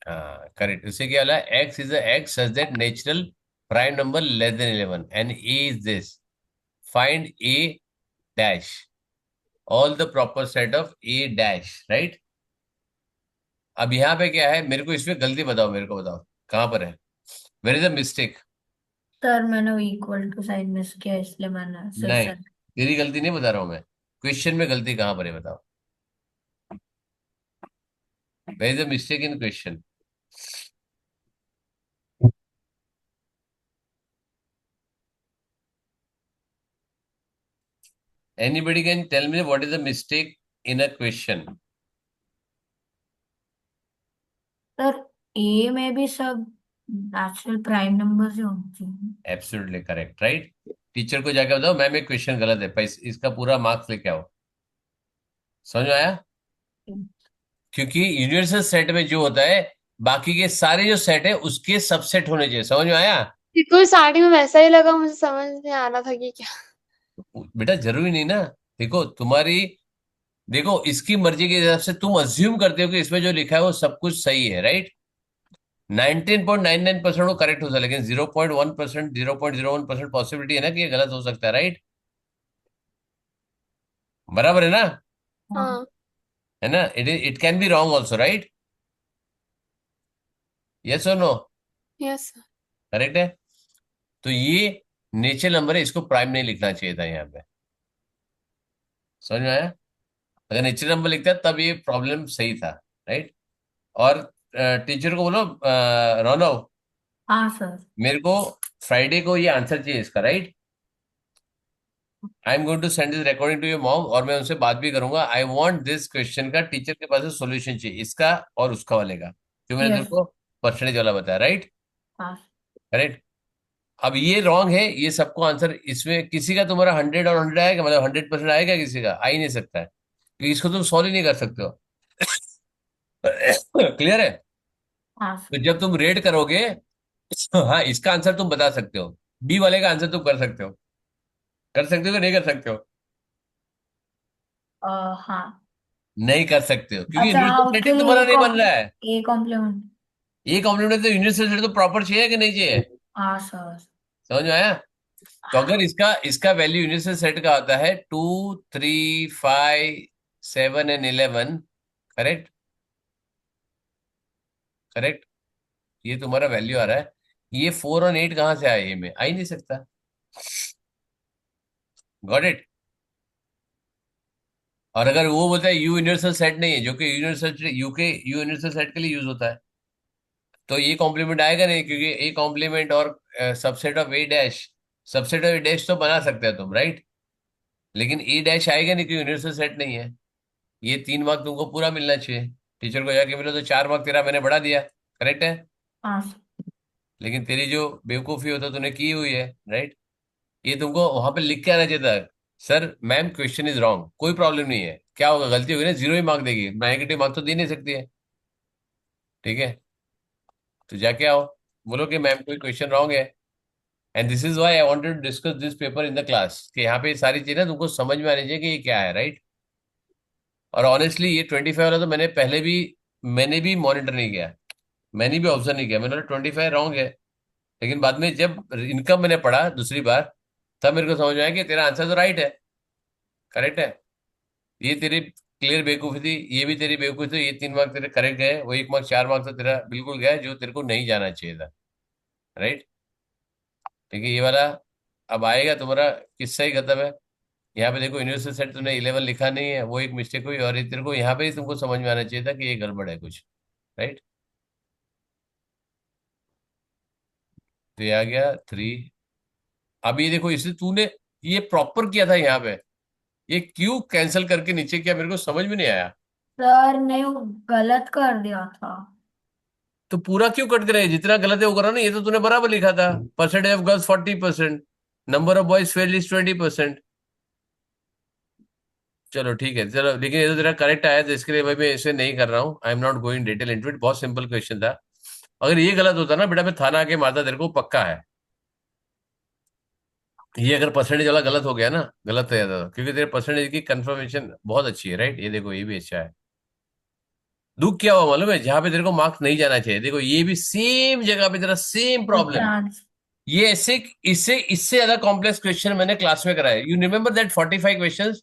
हाँ करेक्ट, उससे क्या वाला? X is x such that natural prime number less than 11 and A is this, find A dash all the proper set of A dash, right? अब यहाँ पे क्या है, मेरे को इसमें गलती बताओ, मेरे को बताओ कहाँ पर है, where is the mistake? Sir मैंने वो इक्वल टू साइन मिस किया इसलिए मैंने सिर्फ नहीं, सेट. तेरी गलती नहीं बता रहा हूँ मैं, क्वेश्चन में गलती कहाँ पर है बताओ, where is the mistake in question? Anybody can tell me what is the mistake in a question? Sir A में भी सब नेचुरल प्राइम नंबर्स ही होने चाहिए. Absolutely correct, right? टीचर को जाकर बताओ मैम ये क्वेश्चन गलत है, इसका पूरा मार्क्स लेके आओ। समझ में आया? क्योंकि यूनिवर्सल सेट में जो होता है, बाकी के सारे जो सेट है उसके सबसेट होने चाहिए। समझ में आया? बिल्कुल स्टार्टिंग में वैसा ही लगा, मुझे समझ नहीं आ रहा था कि क्या। बेटा जरूरी नहीं ना, देखो तुम्हारी, देखो इसकी मर्जी के हिसाब से तुम अज्यूम करते हो कि इसमें जो लिखा है वो सब कुछ सही है, राइट? 19.99% वो करेक्ट हो सकता है, लेकिन 0.1%, 0.01% पॉसिबिलिटी है ना कि ये गलत हो सकता है, राइट? बराबर है ना? हाँ हाँ। है ना? It can be wrong also, right? Yes और नो? यस। करेक्ट है? तो ये नेचुरल नंबर है, इसको प्राइम नहीं लिखना चाहिए था यहाँ पे। समझ में आया? अगर नेचुरल नंबर लिखता तब ये प्रॉब्लम सही था, राइट? और टीचर को बोलो रौनक, हाँ सर. मेरे को फ्राइडे को ये आंसर चाहिए इसका, right? I am going to send this recording to your mom, और मैं उनसे बात भी करूंगा। आई वांट दिस क्वेश्चन का टीचर के पास सोल्यूशन चाहिए, इसका और उसका वाले का, जो मैंने तेरे यस। को परसेंटेज वाला बताया, राइट? हाँ। करेक्ट। अब ये रॉन्ग है, ये सबको आंसर, इसमें किसी का तुम्हारा 100 और 100 आएगा, मतलब 100% आएगा, किसी का आ ही नहीं सकता है, क्योंकि इसको तुम सॉल्व ही नहीं कर सकते हो। क्लियर है? हाँ तो सर। जब तुम रेड करोगे, हाँ, इसका आंसर तुम बता सकते हो, बी वाले का आंसर तुम कर सकते हो, कर सकते हो कि नहीं कर सकते हो? हाँ। नहीं कर सकते हो, क्योंकि अच्छा, हाँ, यूनिवर्सल उसके सेटिंग लिए तुम्हारा नहीं बन रहा है। A complement. ये कॉम्प्लीमेंट तो यूनिवर्सल सेट तो प्रॉपर चाहिए कि नहीं चाहिए? हाँ सर। समझ में आया? तो अगर इसका इसका वैल्यू यूनिवर्सल सेट का होता है 2, 3, 5, 7 एंड 11, करेक्ट? करेक्ट। ये तुम्हारा वैल्यू आ रहा है, ये 4 और 8 कहाँ से आए? ये में आ ही नहीं सकता। Got it? और अगर वो बोलता है यू यूनिवर्सल सेट नहीं है, जो कि यूनिवर्सल यू यूनिवर्सल सेट के लिए यूज होता है, तो ये कॉम्प्लीमेंट आएगा नहीं, क्योंकि ए कॉम्प्लीमेंट और subset of A dash, subset of A dash तो बना सकते हो तुम, राइट? लेकिन ए डैश आएगा नहीं, क्योंकि यूनिवर्सल सेट नहीं है। ये 3 मार्क तुमको पूरा मिलना चाहिए, टीचर को जाके मिलो तो 4 मार्क तेरा मैंने बढ़ा दिया, करेक्ट है? हाँ सर। लेकिन तेरी जो बेवकूफी होता तूने की हुई है, राइट? ये तुमको वहां पे लिख के आना चाहिए था, sir ma'am question is wrong, कोई प्रॉब्लम नहीं है, क्या होगा, गलती होगी ना, 0 ही मार्क देगी, नेगेटिव मार्क तो दे नहीं सकती है, ठीक है? तो जाके आओ, बोलो कि मैम कोई क्वेश्चन रॉन्ग है, and this is why I wanted to discuss this paper in the class, कि यहाँ पे ये सारी चीजें तुमको समझ में आनी चाहिए कि ये क्या है, राइट? और ऑनेस्टली ये 25 वाला तो मैंने भी मॉनिटर नहीं किया, मैंने भी ऑब्जर्व नहीं किया, मैंने बोला 25 रॉन्ग है। लेकिन बाद में जब इनकम मैंने पढ़ा दूसरी बार, तब मेरे को समझ में आया कि तेरा आंसर तो राइट है, करेक्ट है। ये तेरी क्लियर बेवकूफी थी, ये भी तेरी बेवकूफी थी, ये 3 मार्क तेरे करेक्ट गए, वो 1 मार्क 4 मार्क तो तेरा बिल्कुल गया, जो तेरे को नहीं जाना चाहिए था, राइट? ठीक है, ये वाला अब आएगा तुम्हारा किस्सा ही खत्म है। यहाँ पे देखो यूनिवर्सल सेट तुमने 11 लिखा नहीं है, वो एक मिस्टेक हुई, और ये तेरे को यहाँ पे ही तुमको समझ में आना चाहिए था कि ये गड़बड़ है कुछ, राइट? तो ये आ गया 3। अब ये देखो, इसे तूने ये प्रॉपर किया था यहाँ पे, ये क्यों कैंसिल करके नीचे किया, मेरे को समझ में नहीं आया। सर ने वो गलत कर दिया था। तो पूरा क्यों कट करे, जितना गलत है वो करा ना, ये तो तूने बराबर लिखा था, percentage of girls 40%, number of boys fail is 20%। चलो ठीक है, चलो, लेकिन ये तो तेरा करेक्ट आया, तो इसके लिए भाई मैं इसे नहीं कर रहा हूँ, आई am not going detail into it, बहुत सिंपल क्वेश्चन था। अगर ये गलत होता ना बेटा, मैं थाना आके मारता तेरे को, पक्का है। ये अगर परसेंटेज वाला गलत हो गया ना, गलत हो जाता था, क्योंकि तेरे परसेंटेज की कंफर्मेशन बहुत अच्छी है, राइट? ये देखो, ये भी अच्छा है। दुख क्या हुआ मालूम है, जहां पे तेरे को मार्क्स नहीं जाना चाहिए, देखो ये भी सेम जगह पे तेरा सेम प्रॉब्लम। चांस। ये ऐसे, इससे इससे ज्यादा कॉम्प्लेक्स क्वेश्चन मैंने क्लास में कराया, you remember that 45 question,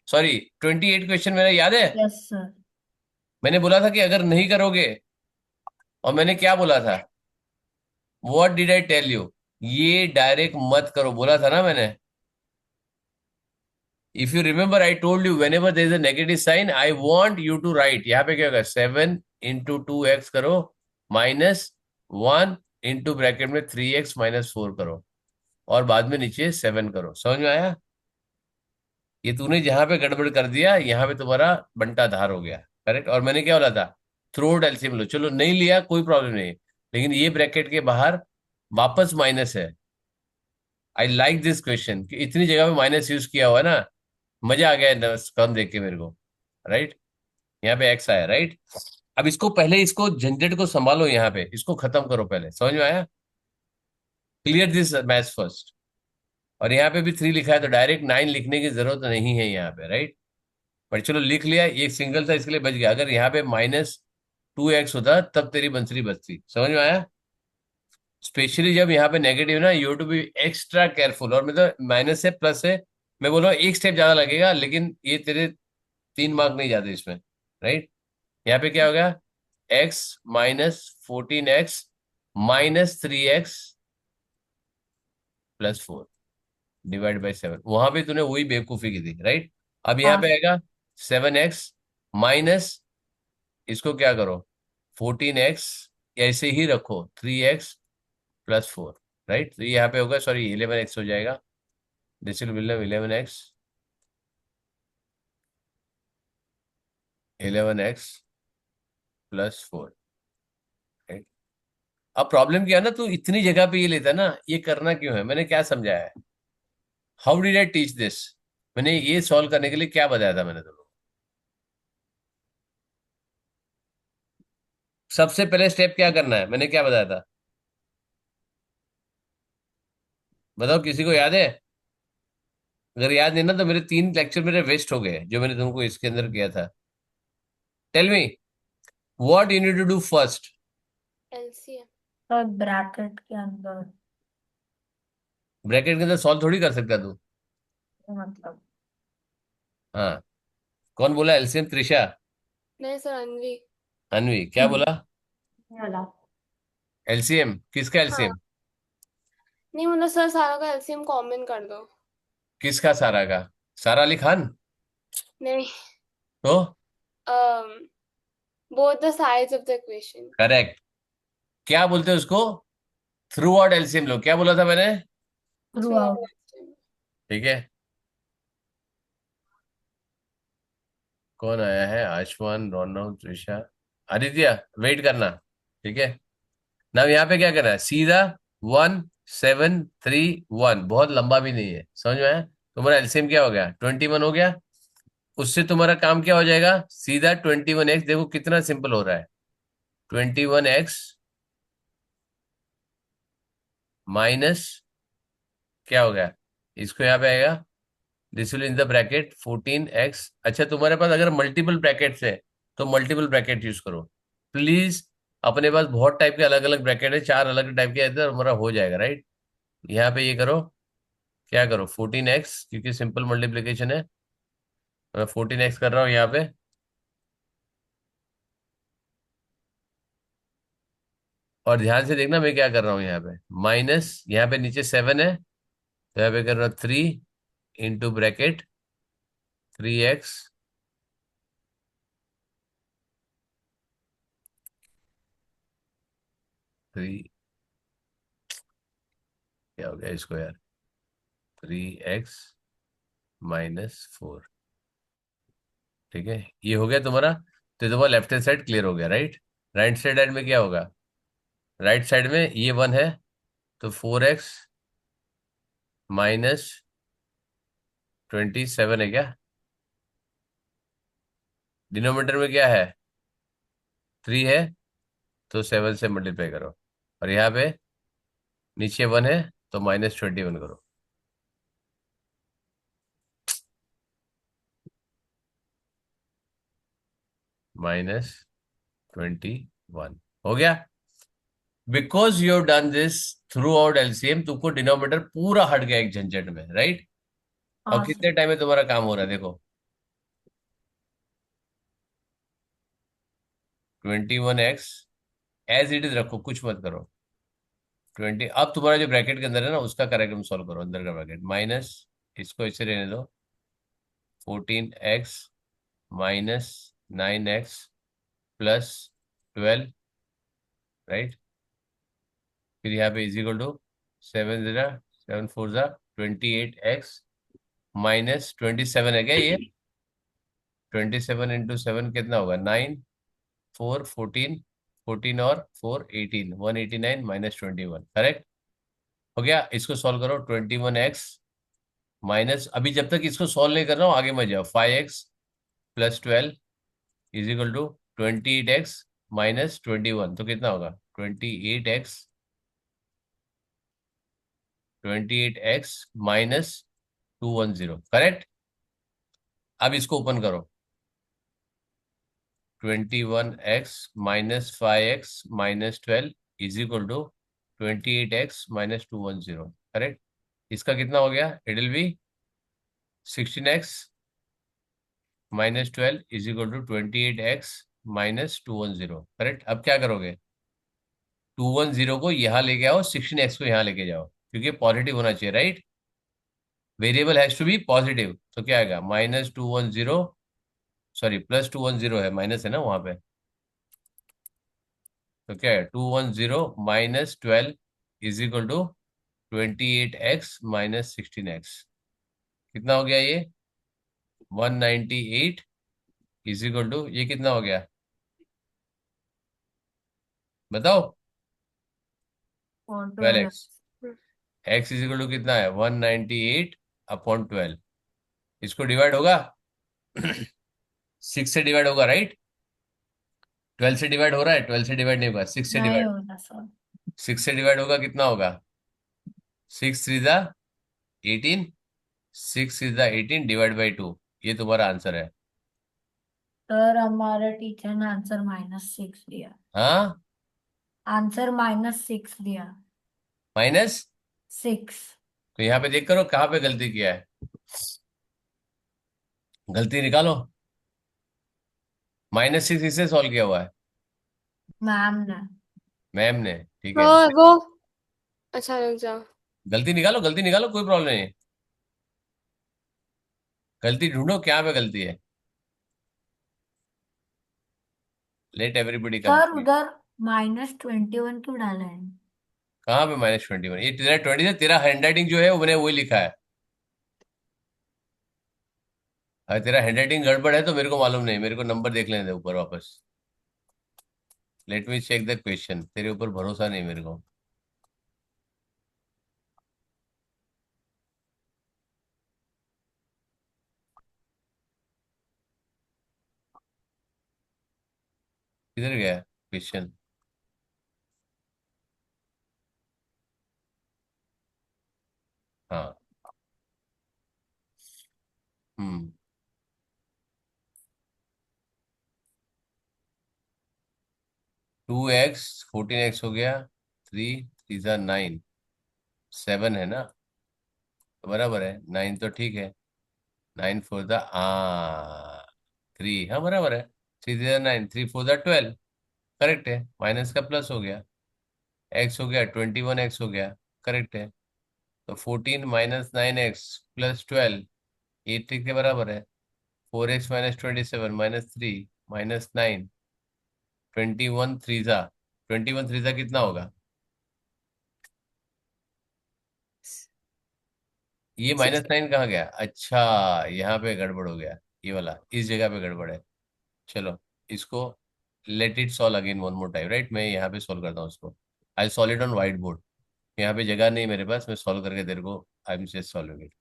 sorry 28 question, मेरा याद है? Yes sir. मैंने बोला था कि अगर नहीं करोगे, और मैंने क्या बोला था, what did I tell you, ये डायरेक्ट मत करो, बोला था ना मैंने। If you remember I told you whenever there is a negative sign I want you to write, यहाँ पे क्या होगा, 7 × 2x करो, -1 × ब्रैकेट में 3x - 4 करो, और बाद में नीचे 7 करो। समझ में आया? ये तूने जहां पे गड़बड़ कर दिया, यहाँ पे तुम्हारा बंटा धार हो गया, करेक्ट? और मैंने क्या बोला था, थ्रू आउट एलसीएम लो, चलो नहीं लिया कोई प्रॉब्लम नहीं, लेकिन ये ब्रैकेट के बाहर वापस माइनस है। आई लाइक दिस क्वेश्चन कि इतनी जगह पे माइनस यूज किया हुआ है ना, मजा आ गया कम देख के मेरे को, राइट? यहाँ पे एक्स आया, राइट? अब इसको पहले, इसको झंझट को संभालो, यहाँ पे इसको खत्म करो पहले, समझ में आया? Clear this maths first. और यहाँ पे भी 3 लिखा है, तो डायरेक्ट 9 लिखने की जरूरत नहीं है यहाँ पे, राइट? पर चलो लिख लिया, ये सिंगल था इसके लिए बच गया, अगर यहाँ पे -2x होता तब तेरी बंसरी बचती। समझ में आया? स्पेशली जब यहाँ पे नेगेटिव ना, you to be extra careful, और मतलब माइनस से प्लस से, मैं बोल रहा हूँ एक स्टेप ज्यादा लगेगा, लेकिन ये तेरे 3 मार्क नहीं जाते इसमें, राइट? यहाँ पे क्या हो गया, x -14x -3x +4 /7, वहां पे तूने वही बेवकूफी की थी, राइट? अब यहाँ हाँ। पे आएगा 7x माइनस, इसको क्या करो, 14x, ऐसे ही रखो 3x +4, राइट? तो ये यहाँ पे होगा, सॉरी 11x हो जाएगा, this will become 11x 11x plus 4। अब प्रॉब्लम क्या है ना, तू इतनी जगह पे ये लेता ना, ये करना क्यों है, मैंने क्या समझाया है, how did I teach this, मैंने ये सॉल्व करने के लिए क्या बताया था मैंने तुम्हें। सबसे पहले स्टेप क्या करना है, मैंने क्या बताया था, बताओ किसी को याद है? अगर याद नहीं ना तो मेरे 3 लेक्चर मेरे वेस्ट हो गए जो मैंने तुमको इसके अंदर किया था। Tell me what you need to do first. LCM. तो ब्रैकेट के अंदर ब्रैकेट के अंदर सॉल्व थोड़ी कर सकता तू। मतलब हाँ, कौन बोला एलसीएम? त्रिशा? नहीं सर, अन्वी. अनवी क्या बोला? ये वाला एलसीएम किसका हाँ. एलसीएम? नहीं मतलब सर, सारा का LCM कॉमन कर दो. किसका? सारा का? सारा अली खान? नहीं. तो um both the sides of the equation. Correct. क्या बोलते हैं उसको? थ्रू आउट एलसीएम लो, क्या बोला था मैंने? Through Throughout out. LCM. ठीक है। कौन आया है? आयुष्मान, रोनक, त्रिशा, आदित्य। वेट करना, ठीक है ना। यहाँ पे क्या करना है, सीधा 1731, बहुत लंबा भी नहीं है, समझ में आया? तुम्हारा एलसीएम क्या हो गया? 21 हो गया। उससे तुम्हारा काम क्या हो जाएगा, सीधा 21x, देखो कितना सिंपल हो रहा है। 21x माइनस क्या हो गया, इसको यहाँ पे आएगा, this will in the bracket 14x। अच्छा तुम्हारे पास अगर मल्टीपल ब्रैकेट्स है तो मल्टीपल ब्रैकेट यूज करो प्लीज। अपने पास बहुत टाइप के अलग अलग ब्रैकेट है, 4 अलग टाइप के इधर हमारा हो जाएगा, राइट। यहाँ पे ये करो, क्या करो, 14x, क्योंकि सिंपल मल्टीप्लीकेशन है, मैं 14x कर रहा हूँ यहाँ पे। और ध्यान से देखना मैं क्या कर रहा हूँ यहाँ पे, माइनस यहाँ पे नीचे 7 है तो यहाँ पे कर रहा हूँ 3 इंटू ब्रैकेट 3x थ्री, क्या हो गया इसको यार, 3x माइनस 4। ठीक है, ये हो गया तुम्हारा। तो तुम्हारा लेफ्ट हैंड साइड क्लियर हो गया, राइट। राइट साइड में क्या होगा, राइट साइड में ये 1 है तो 4x माइनस 27 है क्या, डिनोमिनेटर में क्या है 3 है तो 7 से मल्टीप्लाई करो, और यहाँ पे नीचे 1 है तो -21 करो। -21 हो गया। Because you have done this through out LCM, तुमको डिनोमिनेटर पूरा हट गया एक झंझट में, राइट। और हाँ कितने टाइम में तुम्हारा काम हो रहा है देखो, 21x एज इट इज रखो, कुछ मत करो। 20, अब तुम्हारा जो ब्रैकेट के अंदर है ना उसका करेक्ट सॉल्व करो, अंदर का ब्रैकेट माइनस, इसको इसे रहने दो, 14x minus 9x plus 12, right. फिर यहाँ पे is equal to 7 28x minus 27 है क्या ये, 27 इंटू 7 कितना होगा, 9, 4, 14, 14 और 4 18, 189 -21, करेक्ट। हो गया, इसको सॉल्व करो, 21x माइनस, अभी जब तक इसको सॉल्व नहीं कर रहा हूँ आगे मत जाओ, 5x plus 12 is equal to 28x minus 21, तो कितना होगा 28x माइनस 210, करेक्ट। अब इसको ओपन करो, 21x minus 5x minus 12 is equal to 28x minus 210, correct. इसका कितना हो गया, it will be 16x minus 12 is equal to 28x minus 210, correct. अब क्या करोगे, 210 को यहाँ लेके आओ, 16x को यहाँ लेके जाओ, क्योंकि पॉजिटिव होना चाहिए, right. Variable has to be positive, तो क्या आएगा -210, सॉरी +210 है, माइनस है ना वहां पे, तो क्या है 210 minus 12 is equal to 28x minus 16x। कितना हो गया ये? 198 इज इक्वल टू, ये कितना हो गया बताओ? और 12 x। 12 x is equal to कितना है? 198 अपॉन 12। इसको डिवाइड होगा 6 से डिवाइड होगा, राइट? 12 से डिवाइड हो रहा है? 12 से डिवाइड नहीं होगा, 6 से नहीं डिवाइड। होगा सर। 6 से डिवाइड होगा, कितना होगा? 6 3 ज़ा 18, 6 3 ज़ा 18 डिवाइड बाई 2। ये तुम्हारा आंसर है। सर हमारे टीचर ने आंसर -6 दिया। हाँ, आंसर -6 दिया। माइनस। 6। तो यहाँ पे देख करो कहाँ पे गलती किया है, गलती निकालो। -6 इससे सॉल्व किया हुआ है मैम ने। मैम ने, ठीक है। हाँ वो, अच्छा रुक जाओ। गलती निकालो, गलती निकालो, कोई प्रॉब्लम नहीं है। गलती ढूंढो, क्या पे गलती है। Let everybody sir complete. उधर -21 क्यों डाला है? कहाँ पे -21? ये तेरा 20 है, तेरा हैंडराइटिंग जो है वो मैंने वही लिखा है। अगर तेरा हैंडराइटिंग गड़बड़ है तो मेरे को मालूम नहीं, मेरे को नंबर देख लेने दे ऊपर वापस। Let me check the question, तेरे ऊपर भरोसा नहीं मेरे को। किधर गया क्वेश्चन? हाँ। हम्म। 2x 14x हो गया, 3 3 ज़ा 9, 7 है ना, तो बराबर है 9, तो ठीक है। 9 4 ज़ा 3, हाँ बराबर है। 3 3 ज़ा 9, 3 4 ज़ा 12, करेक्ट है। माइनस का प्लस हो गया, एक्स हो गया 21x हो गया, करेक्ट है। तो 14 - 9x + 12, ये ठीक के बराबर है। 4x - 27 -3 -9, 21 3 ज़ा कितना होगा? ये 16। -9 कहाँ गया? अच्छा, यहाँ पे गड़बड़ हो गया, ये वाला इस जगह पे गड़बड़ है। चलो, इसको let it solve again one more time, right? मैं यहाँ पे सॉल्व करता हूँ उसको। I solve it on white board. यहाँ पे जगह नहीं मेरे पास, मैं सॉल्व करके तेरे को आई एम जस्ट सॉल्विंग इट।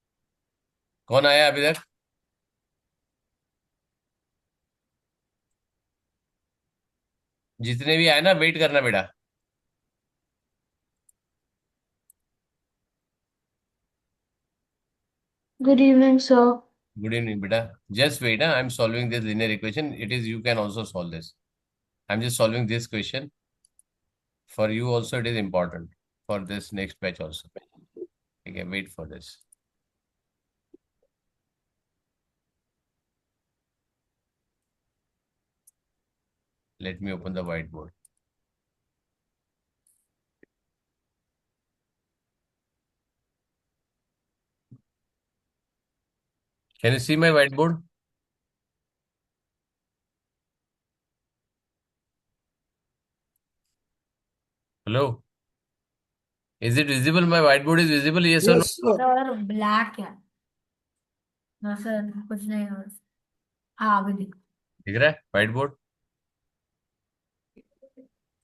कौन आया अभी तक? जितने भी आए ना, वेट करना बेटा। Good evening, sir. Good evening बेटा। Just wait, I am solving this linear equation, it is, you can also solve this. I am just solving this question for you also, it is important for this next batch also. ठीक है, wait for this. Let me open the white board. Can you see my white board? Hello, is it visible? My white board is visible, yes और no? Yes, sir. Sir black है। नो सर कुछ नहीं हो। हाँ अभी दिख। दिख रहा है व्हाइट बोर्ड?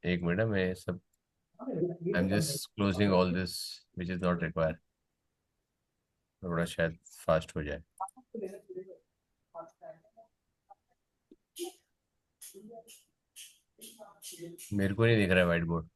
एक मिनट, मैं सब, आई am just closing all this which is not required. थोड़ा शायद फास्ट हो जाए। मेरे को नहीं दिख रहा है व्हाइट बोर्ड।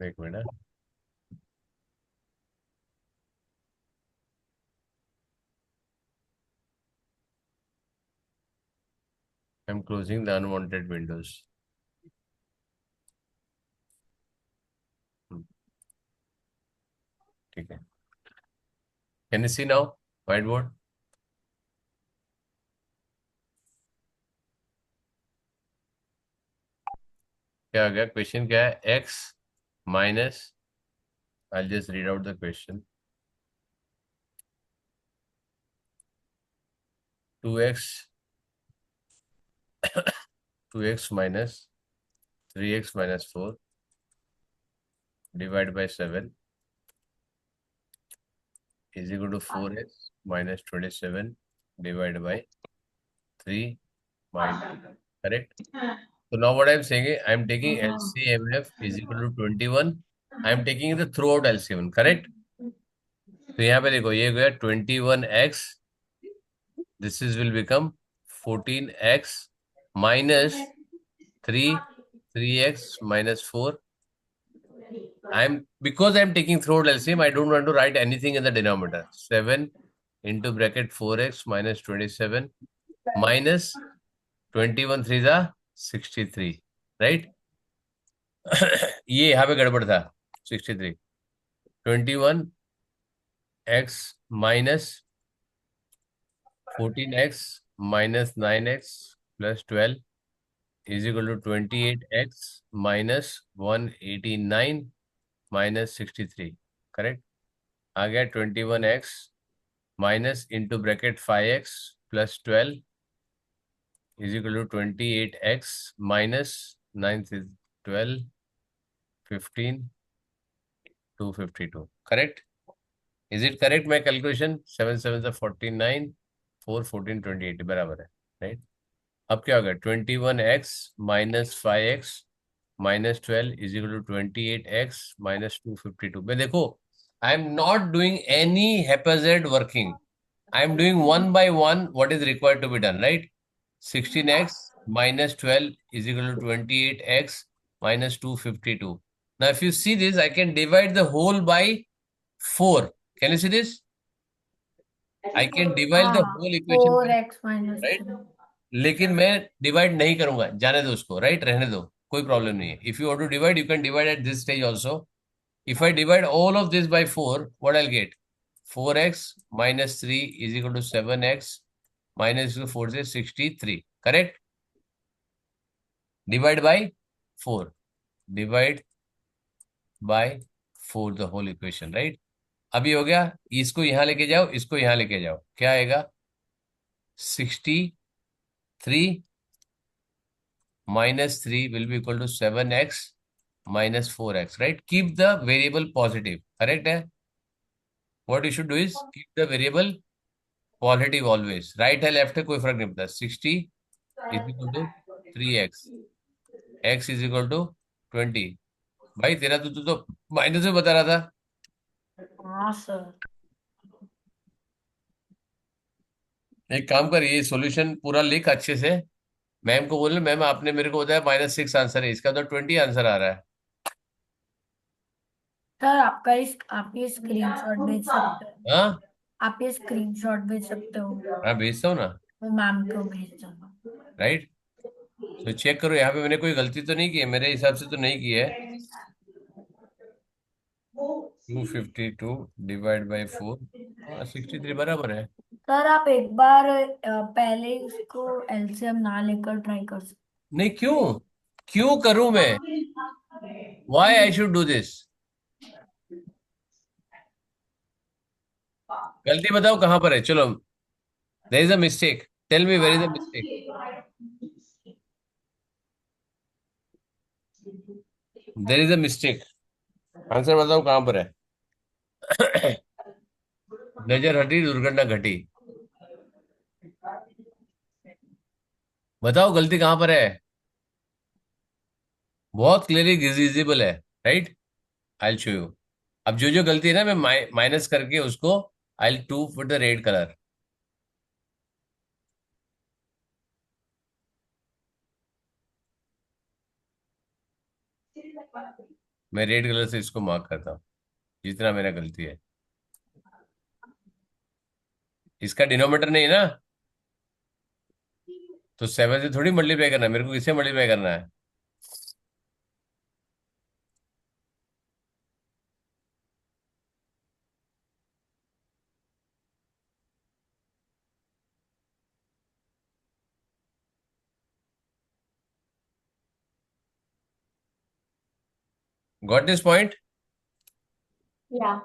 एक मिनट, I am closing the unwanted windows. ठीक है, can you see now white board? क्या हो गया? क्वेश्चन क्या है? x minus, I just read out the question, 2x 2x minus 3x minus 4 divide by 7 is equal to 4x minus 27 divide by 3 minus, correct? So now what I am saying is I am taking LCMF is equal to 21. I am taking the throughout LCM, correct? तो यहाँ पे देखो, ये गया 21x, this is will become 14x minus 3x minus 4. Because I am taking throughout LCM, I don't want to write anything in the denominator. 7 into bracket 4x minus 27 minus 21 3 जा 63, right? ये यहाँ पे गड़बड़ था, 63, 21x minus 14x minus 9x plus 12 is equal to 28x minus 189 minus 63, correct? आ गया 21x minus into bracket 5x plus 12 is equal to 28x minus 9 12 15 252, correct? Is it correct? My calculation 7 7 49 4 14 28 बराबर है, राइट? अब क्या होगा? 21x minus 5x minus 12 is equal to 28x minus 252 में देखो, I am not doing any haphazard working, I am doing one by one what is required to be done, right? 16x minus 12 is equal to 28x minus 252. Now, if you see this, I can divide the whole by 4. Can you see this? I can divide the whole equation by, 4x minus right? 3. लेकिन मैं डिवाइड नहीं करूंगा, जाने दो उसको, राइट? रहने दो, कोई प्रॉब्लम नहीं है. If you want to divide, you can divide at this stage also. If I divide all of this by 4, what I will get? 4x minus 3 is equal to 7x minus 4 से 63, correct? Divide by 4, divide by 4 the whole equation, right? अभी हो गया. इसको यहां लेके जाओ, इसको यहां लेके जाओ, क्या आएगा? 63 minus 3 will be equal to 7x minus 4x, right? Keep the variable positive, correct है? What you should do is keep the variable positive always. Right है left है कोई फर्क नहीं पड़ता. 60 is equal to 3x, x is equal to 20. भाई तेरा तो माइनस में बता रहा था. हाँ सर. एक काम कर, ये सॉल्यूशन पूरा लिख अच्छे से, मैम को बोले मैम आपने मेरे को बताया -6 आंसर है, इसका तो 20 आंसर आ रहा है. सर आप ये स्क्रीनशॉट भेज सकते हो. हाँ आप ये स्क्रीनशॉट भेज सकते हो. हाँ भेजता हूँ ना, मैं मैम को भेज दूंगा. राइट? तो चेक करो यहाँ पे मैंने कोई गलती तो नहीं की है, मेरे हिसाब से तो नहीं की है. 252 डिवाइड बाई 4, हाँ 63 बराबर है. सर आप एक बार पहले इसको एलसीएम ना लेकर ट्राई कर सकते. नहीं, क्यों क्यों करूं मैं? Why I should do this? गलती बताओ कहां पर है, चलो. There is a mistake, tell me where is a mistake. There is a mistake, answer बताओ कहां पर है. नजर हटी, दुर्घटना घटी. बताओ गलती कहां पर है. बहुत क्लियरली विजिबल है, राइट? I show you. अब जो जो गलती है ना, मैं माइनस करके उसको I do with the red colour. मैं रेड कलर से इसको मार्क करता हूँ जितना मेरा गलती है. इसका डिनोमीटर नहीं है ना, तो 7 से थोड़ी मल्टीप्लाई करना है, मेरे को किससे मल्टीप्लाई करना है? Got this point? Yeah.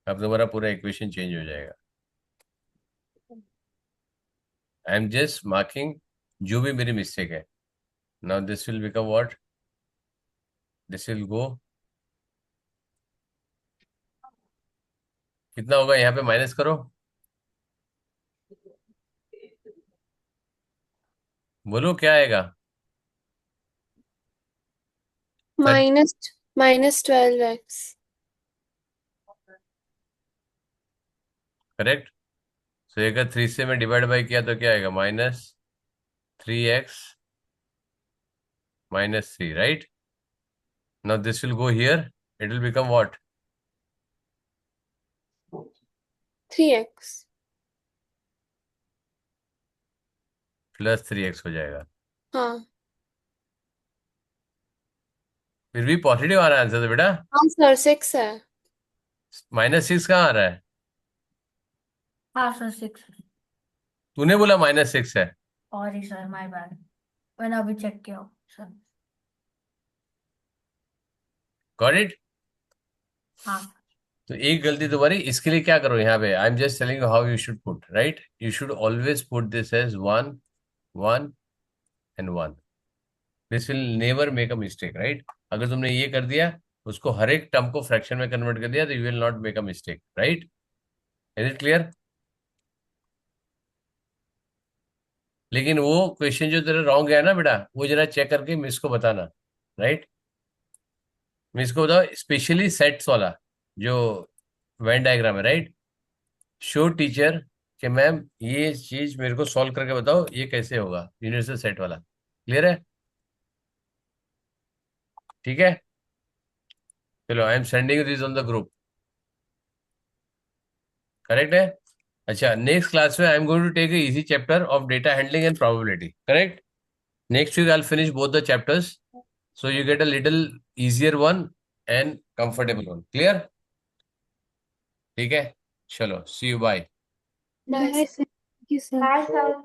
अब तुम्हारा पूरा इक्वेशन चेंज हो जाएगा. आई एम जस्ट मार्किंग जो भी मेरी मिस्टेक है. Now this will become what? This will go, कितना होगा यहाँ पे माइनस करो, बोलो क्या आएगा? minus 12x. करेक्ट. सो अगर 3 से मैं डिवाइड बाई किया तो क्या आएगा? -3x -3, right? Now this will go here, it will become what? 3x. +3x हो जाएगा. हाँ. फिर भी पॉजिटिव आ रहा है आंसर तो बेटा. हाँ सर 6 है. -6 कहाँ आ रहा है? हाँ सर 6. तूने बोला -6 है. Sorry sir, my bad. मैंने अभी चेक किया सर. Got it? हाँ. तो एक गलती तुम्हारी, इसके लिए क्या करो यहाँ पे, I am just telling you how you should put, right? You should always put this as 1 1 and 1. This will never make a mistake, right? अगर तुमने ये कर दिया, उसको हर एक टर्म को फ्रैक्शन में कन्वर्ट कर दिया, तो you will not make a mistake, right? Is it clear? लेकिन वो क्वेश्चन जो तेरा रॉन्ग गया ना बेटा, वो जरा चेक करके मिस को बताना, राइट? मिस को बताओ, स्पेशली सेट्स वाला जो वेन डायग्राम है, राइट? शो टीचर कि मैम ये चीज मेरे को सॉल्व करके बताओ, ये कैसे होगा यूनिवर्सल सेट वाला. क्लियर है? ठीक है, चलो I am sending this on the group. Correct है? अच्छा, नेक्स्ट क्लास में I am going to take a easy chapter of data handling and probability. Correct? Next week I will finish both the chapters, so you get a little easier one and comfortable one. Clear? ठीक है, चलो, see you, bye. Bye. Bye, sir. Thank you, sir. Bye, sir.